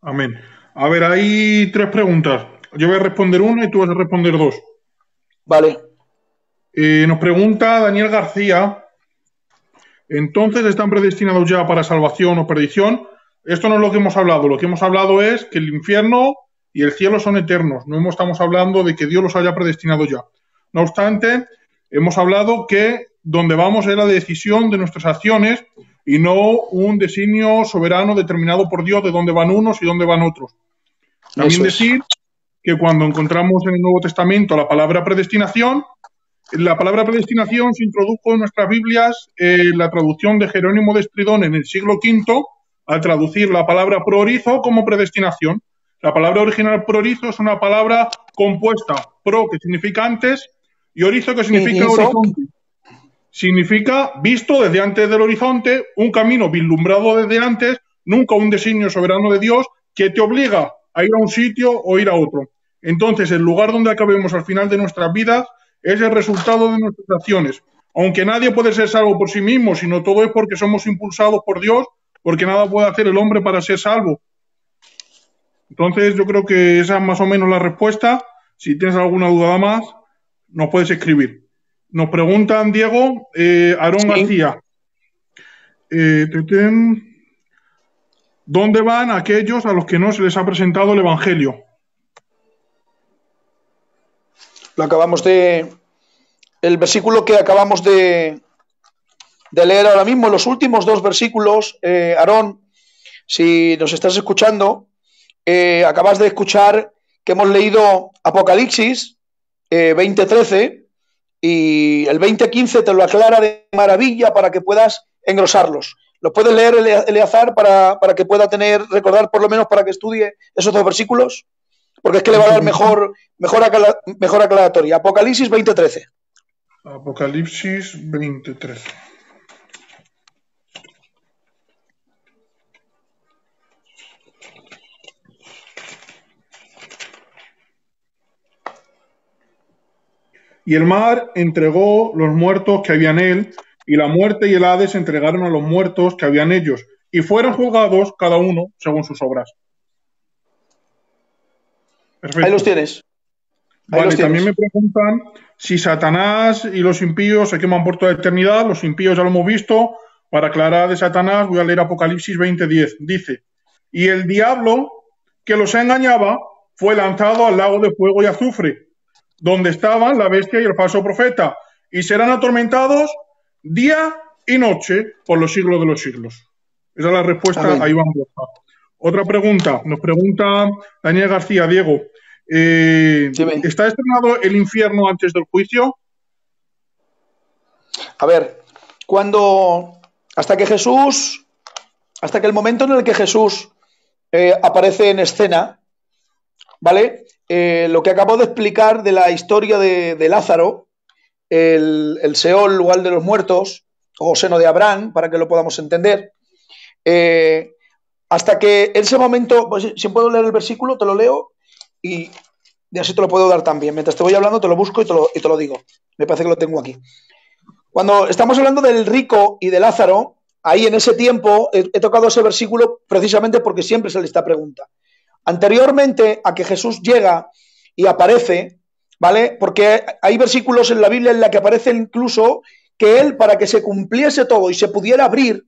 Amén. A ver, hay 3 preguntas. Yo voy a responder una y tú vas a responder 2. Vale. Nos pregunta Daniel García: entonces, ¿están predestinados ya para salvación o perdición? Esto no es lo que hemos hablado. Lo que hemos hablado es que el infierno y el cielo son eternos. No estamos hablando de que Dios los haya predestinado ya. No obstante, hemos hablado que donde vamos es la decisión de nuestras acciones y no un designio soberano determinado por Dios de dónde van unos y dónde van otros. También decir que cuando encontramos en el Nuevo Testamento la palabra predestinación, la palabra predestinación se introdujo en nuestras Biblias en la traducción de Jerónimo de Estridón en el siglo V, al traducir la palabra prorizo como predestinación. La palabra original prorizo es una palabra compuesta, pro, que significa antes, y orizo, que significa horizonte. Significa visto desde antes del horizonte, un camino vislumbrado desde antes, nunca un designio soberano de Dios que te obliga a ir a un sitio o ir a otro. Entonces, el lugar donde acabemos al final de nuestras vidas es el resultado de nuestras acciones. Aunque nadie puede ser salvo por sí mismo, sino todo es porque somos impulsados por Dios, porque nada puede hacer el hombre para ser salvo. Entonces, yo creo que esa es más o menos la respuesta. Si tienes alguna duda más, nos puedes escribir. Nos preguntan, Diego, Aarón García, ¿dónde van aquellos a los que no se les ha presentado el Evangelio? El versículo que acabamos de leer ahora mismo, los últimos dos versículos, Aarón, si nos estás escuchando, acabas de escuchar que hemos leído Apocalipsis 20:13 y el 20:15 te lo aclara de maravilla para que puedas engrosarlos. ¿Lo puedes leer, Eleazar, para que pueda recordar por lo menos para que estudie esos dos versículos? Porque es que le va a dar mejor aclaratoria. Apocalipsis 20:13. Apocalipsis 20:13. Y el mar entregó los muertos que había en él, y la muerte y el Hades entregaron a los muertos que había en ellos, y fueron juzgados cada uno según sus obras. Perfecto. Ahí los tienes. Vale, también me preguntan si Satanás y los impíos se queman por toda la eternidad. Los impíos ya lo hemos visto. Para aclarar de Satanás voy a leer Apocalipsis 20:10. Dice, y el diablo que los engañaba fue lanzado al lago de fuego y azufre, donde estaban la bestia y el falso profeta, y serán atormentados día y noche por los siglos de los siglos. Esa es la respuesta a Iván Borja. Otra pregunta, nos pregunta Daniel García, Diego, ¿está estrenado el infierno antes del juicio? A ver, hasta que el momento en el que Jesús aparece en escena, ¿vale? Lo que acabo de explicar de la historia de Lázaro, el Seol, lugar de los muertos, o seno de Abraham, para que lo podamos entender, hasta que en ese momento, pues, si puedo leer el versículo, te lo leo y así te lo puedo dar también. Mientras te voy hablando, te lo busco y te lo digo. Me parece que lo tengo aquí. Cuando estamos hablando del rico y de Lázaro, ahí en ese tiempo he tocado ese versículo precisamente porque siempre sale esta pregunta. Anteriormente a que Jesús llega y aparece, ¿vale? Porque hay versículos en la Biblia en la que aparece incluso que él, para que se cumpliese todo y se pudiera abrir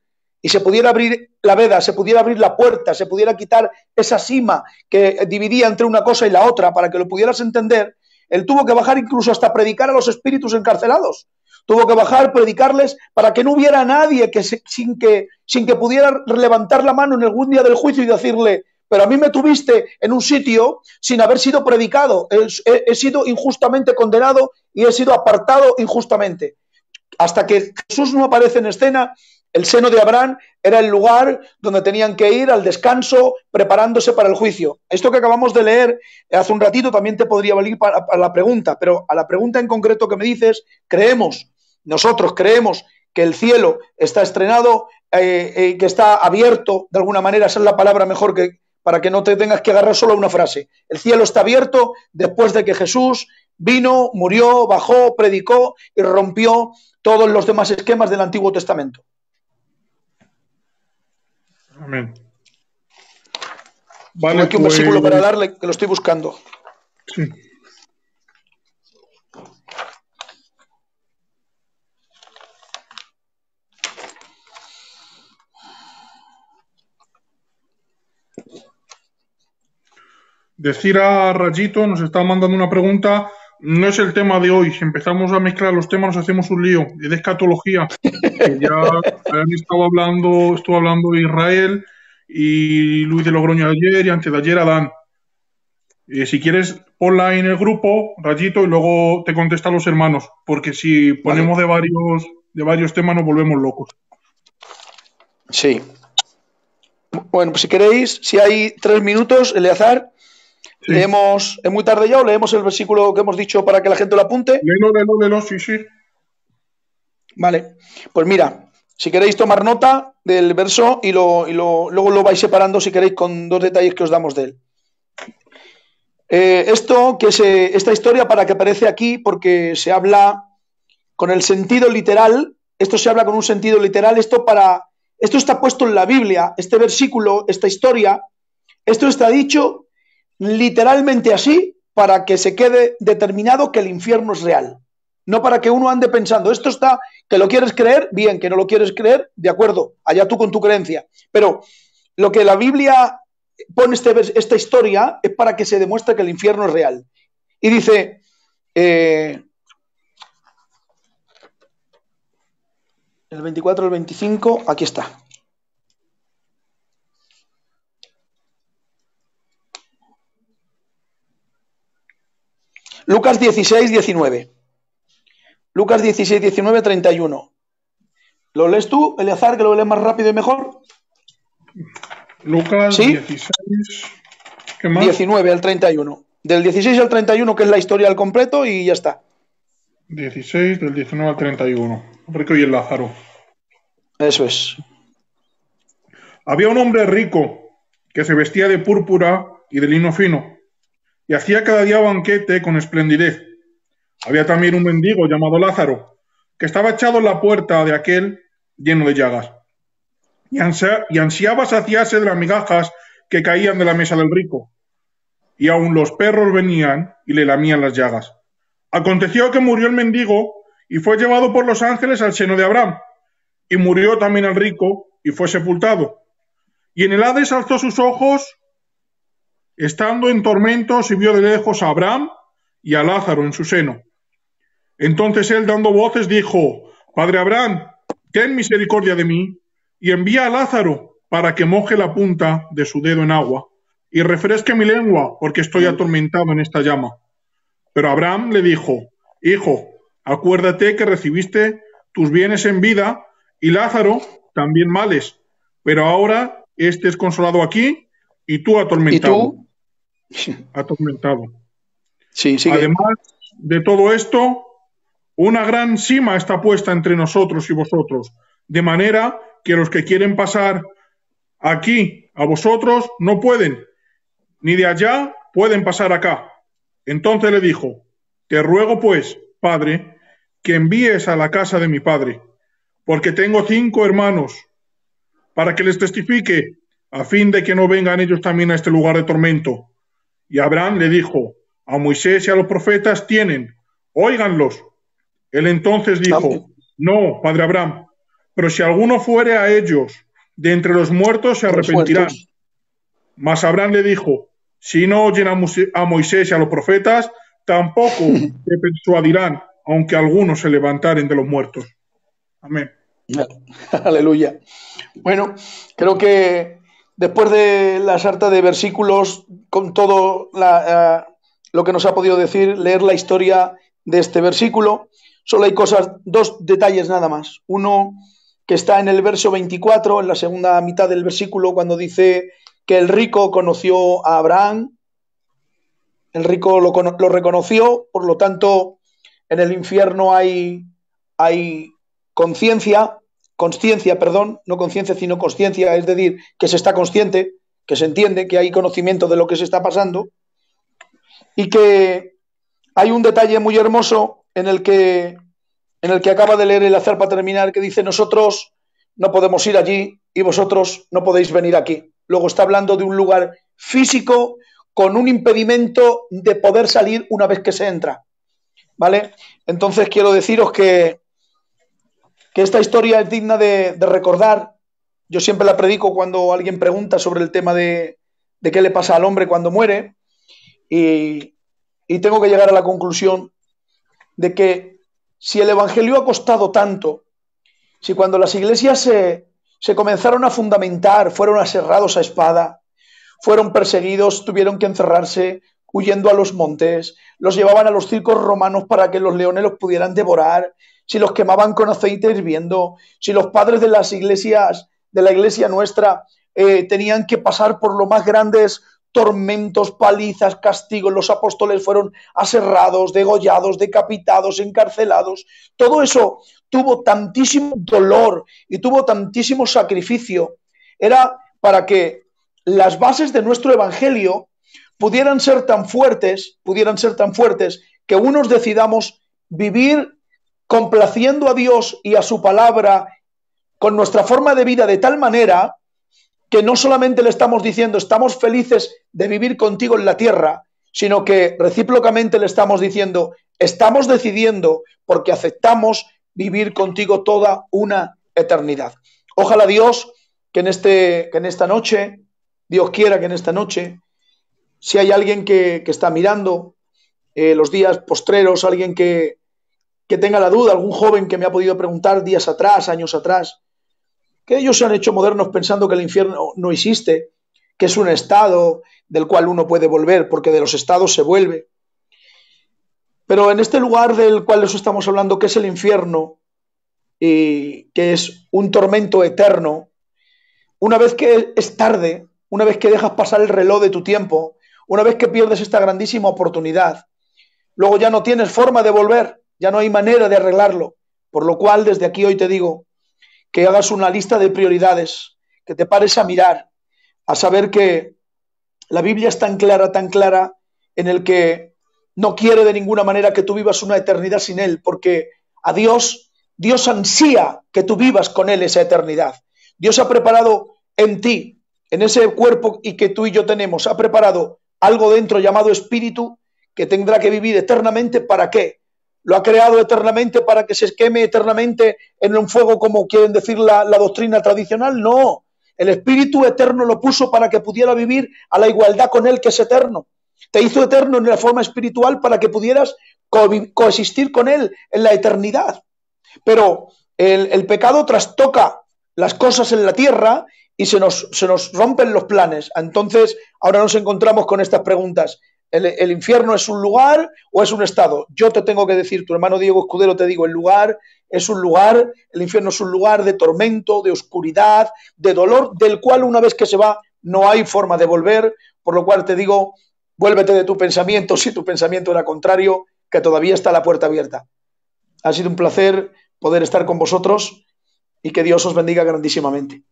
la veda, se pudiera abrir la puerta, se pudiera quitar esa sima que dividía entre una cosa y la otra, para que lo pudieras entender, él tuvo que bajar incluso hasta predicar a los espíritus encarcelados. Tuvo que bajar, predicarles, para que no hubiera nadie sin que pudiera levantar la mano en algún día del juicio y decirle, pero a mí me tuviste en un sitio sin haber sido predicado, he sido injustamente condenado y he sido apartado injustamente. Hasta que Jesús no aparece en escena, el seno de Abraham era el lugar donde tenían que ir al descanso, preparándose para el juicio. Esto que acabamos de leer hace un ratito también te podría valer para la pregunta, pero a la pregunta en concreto que me dices, nosotros creemos que el cielo está estrenado, que está abierto, de alguna manera, esa es la palabra mejor para que no te tengas que agarrar solo a una frase. El cielo está abierto después de que Jesús vino, murió, bajó, predicó y rompió todos los demás esquemas del Antiguo Testamento. Amén. Vale, tengo aquí un versículo para darle, que lo estoy buscando. Sí. Decir a Rayito, nos está mandando una pregunta, no es el tema de hoy, si empezamos a mezclar los temas nos hacemos un lío, es de escatología, que ya estuvo hablando de Israel y Luis de Logroño ayer y antes de ayer Adán. Si quieres, ponla en el grupo, Rayito, y luego te contestan los hermanos, porque si ponemos de varios temas nos volvemos locos. Sí. Bueno, pues si queréis, si hay 3 minutos, Eleazar, sí. Leemos, ¿es muy tarde ya o leemos el versículo que hemos dicho para que la gente lo apunte? Léelo, sí. Vale, pues mira, si queréis tomar nota del verso y luego lo vais separando si queréis con 2 detalles que os damos de él. Esta historia para que aparece aquí porque se habla con el sentido literal, esto se habla con un sentido literal, esto está puesto en la Biblia, este versículo, esta historia, esto está dicho literalmente así para que se quede determinado que el infierno es real. No para que uno ande pensando, esto está, que lo quieres creer, bien, que no lo quieres creer, de acuerdo, allá tú con tu creencia. Pero lo que la Biblia pone esta historia es para que se demuestre que el infierno es real. Y dice, el 24, el 25, aquí está. Lucas 16, 19. Lucas 16, 19, 31. ¿Lo lees tú, Eleazar, que lo lees más rápido y mejor? Lucas ¿Sí? 16. ¿Qué más? 19 al 31. Del 16 al 31, que es la historia al completo, y ya está. 16 del 19 al 31. Rico y el Lázaro. Eso es. Había un hombre rico que se vestía de púrpura y de lino fino y hacía cada día banquete con esplendidez. Había también un mendigo llamado Lázaro que estaba echado en la puerta de aquel lleno de llagas y ansiaba saciarse de las migajas que caían de la mesa del rico, y aun los perros venían y le lamían las llagas. Aconteció que murió el mendigo y fue llevado por los ángeles al seno de Abraham, y murió también el rico y fue sepultado. Y en el Hades alzó sus ojos, estando en tormentos, y vio de lejos a Abraham y a Lázaro en su seno. Entonces él, dando voces, dijo: Padre Abraham, ten misericordia de mí, y envía a Lázaro para que moje la punta de su dedo en agua y refresque mi lengua, porque estoy atormentado en esta llama. Pero Abraham le dijo: Hijo, acuérdate que recibiste tus bienes en vida, y Lázaro también males, pero ahora este es consolado aquí y tú atormentado. ¿Y tú? Atormentado. Sí, sigue. Además de todo esto, una gran sima está puesta entre nosotros y vosotros, de manera que los que quieren pasar aquí a vosotros no pueden, ni de allá pueden pasar acá. Entonces le dijo: Te ruego pues, padre, que envíes a la casa de mi padre, porque tengo 5 hermanos, para que les testifique, a fin de que no vengan ellos también a este lugar de tormento. Y Abraham le dijo: A Moisés y a los profetas tienen, óiganlos. Él entonces dijo: No, padre Abraham, pero si alguno fuere a ellos de entre los muertos, se arrepentirán. Mas Abraham le dijo: Si no oyen a Moisés y a los profetas, tampoco se persuadirán, aunque algunos se levantaren de los muertos. Amén. Aleluya. Bueno, creo que después de la sarta de versículos, con todo lo que nos ha podido decir, leer la historia de este versículo, solo hay dos detalles nada más. Uno, que está en el verso 24, en la segunda mitad del versículo, cuando dice que el rico conoció a Abraham. El rico lo reconoció, por lo tanto, en el infierno hay consciencia, no conciencia, sino consciencia, es decir, que se está consciente, que se entiende, que hay conocimiento de lo que se está pasando, y que hay un detalle muy hermoso en el que acaba de leer Eleazar para terminar, que dice: nosotros no podemos ir allí y vosotros no podéis venir aquí. Luego está hablando de un lugar físico con un impedimento de poder salir una vez que se entra, ¿vale? Entonces quiero deciros que esta historia es digna de recordar. Yo siempre la predico cuando alguien pregunta sobre el tema de qué le pasa al hombre cuando muere, y tengo que llegar a la conclusión de que si el Evangelio ha costado tanto, si cuando las iglesias se comenzaron a fundamentar, fueron aserrados a espada, fueron perseguidos, tuvieron que encerrarse, huyendo a los montes, los llevaban a los circos romanos para que los leones los pudieran devorar, si los quemaban con aceite hirviendo, si los padres de las iglesias, de la iglesia nuestra, tenían que pasar por los más grandes tormentos, palizas, castigos, los apóstoles fueron aserrados, degollados, decapitados, encarcelados. Todo eso tuvo tantísimo dolor y tuvo tantísimo sacrificio. Era para que las bases de nuestro evangelio pudieran ser tan fuertes que unos decidamos vivir complaciendo a Dios y a su palabra con nuestra forma de vida de tal manera que no solamente le estamos diciendo estamos felices de vivir contigo en la tierra, sino que recíprocamente le estamos diciendo estamos decidiendo porque aceptamos vivir contigo toda una eternidad. Ojalá Dios que en esta noche, Dios quiera que en esta noche, si hay alguien que está mirando los días postreros, alguien que tenga la duda, algún joven que me ha podido preguntar días atrás, años atrás, que ellos se han hecho modernos pensando que el infierno no existe, que es un estado del cual uno puede volver, porque de los estados se vuelve. Pero en este lugar del cual les estamos hablando, que es el infierno, y que es un tormento eterno, una vez que es tarde, una vez que dejas pasar el reloj de tu tiempo, una vez que pierdes esta grandísima oportunidad, luego ya no tienes forma de volver, ya no hay manera de arreglarlo. Por lo cual, desde aquí hoy te digo que hagas una lista de prioridades, que te pares a mirar, a saber que la Biblia es tan clara en el que no quiere de ninguna manera que tú vivas una eternidad sin Él, porque a Dios ansía que tú vivas con Él esa eternidad. Dios ha preparado en ti, en ese cuerpo y que tú y yo tenemos, ha preparado algo dentro llamado espíritu que tendrá que vivir eternamente. ¿Para qué? ¿Lo ha creado eternamente para que se queme eternamente en un fuego, como quieren decir la doctrina tradicional? No. El Espíritu eterno lo puso para que pudiera vivir a la igualdad con Él, que es eterno. Te hizo eterno en la forma espiritual para que pudieras coexistir con Él en la eternidad. Pero el pecado trastoca las cosas en la tierra y se nos rompen los planes. Entonces, ahora nos encontramos con estas preguntas. ¿El infierno es un lugar o es un estado? Yo te tengo que decir, tu hermano Diego Escudero, te digo, el lugar es un lugar, el infierno es un lugar de tormento, de oscuridad, de dolor, del cual una vez que se va no hay forma de volver, por lo cual te digo, vuélvete de tu pensamiento, si tu pensamiento era contrario, que todavía está la puerta abierta. Ha sido un placer poder estar con vosotros y que Dios os bendiga grandísimamente.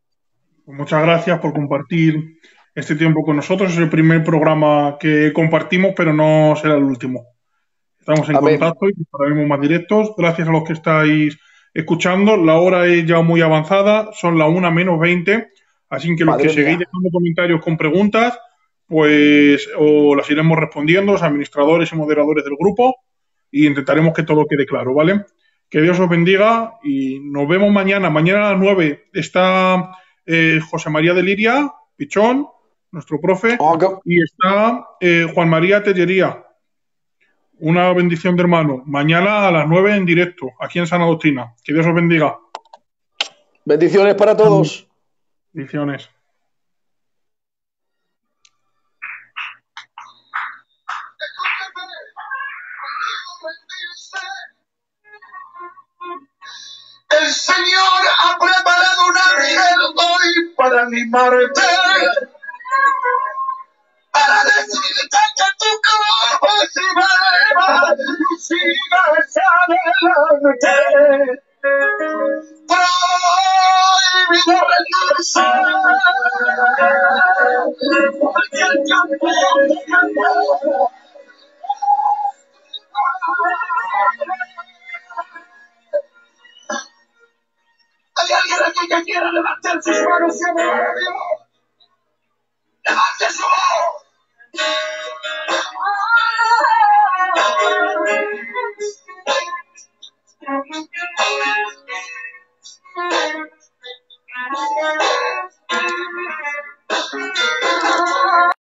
Muchas gracias por compartir este tiempo con nosotros. Es el primer programa que compartimos, pero no será el último. Estamos en Amén. contacto y estaremos más directos. Gracias a los que estáis escuchando. La hora es ya muy avanzada, son las 1:20, así que los que seguís dejando comentarios con preguntas, pues o las iremos respondiendo, los administradores y moderadores del grupo, y intentaremos que todo quede claro, ¿vale? Que Dios os bendiga y nos vemos mañana. Mañana a las 9 está José María de Liria, Pichón, nuestro profe, y está Juan María Tellería. Una bendición de hermano. Mañana a las 9 en directo, aquí en Sana Doctrina. Que Dios os bendiga. Bendiciones para todos. Bendiciones. El Señor ha preparado un ángel hoy para animarte, para decirte que tu cuerpo se mueva y sigas adelante. Prohibido rendirse, porque el campeón ganó. ¿Hay alguien aquí que quiera levantar sus manos y adorar a Dios? ¡Levante su voz!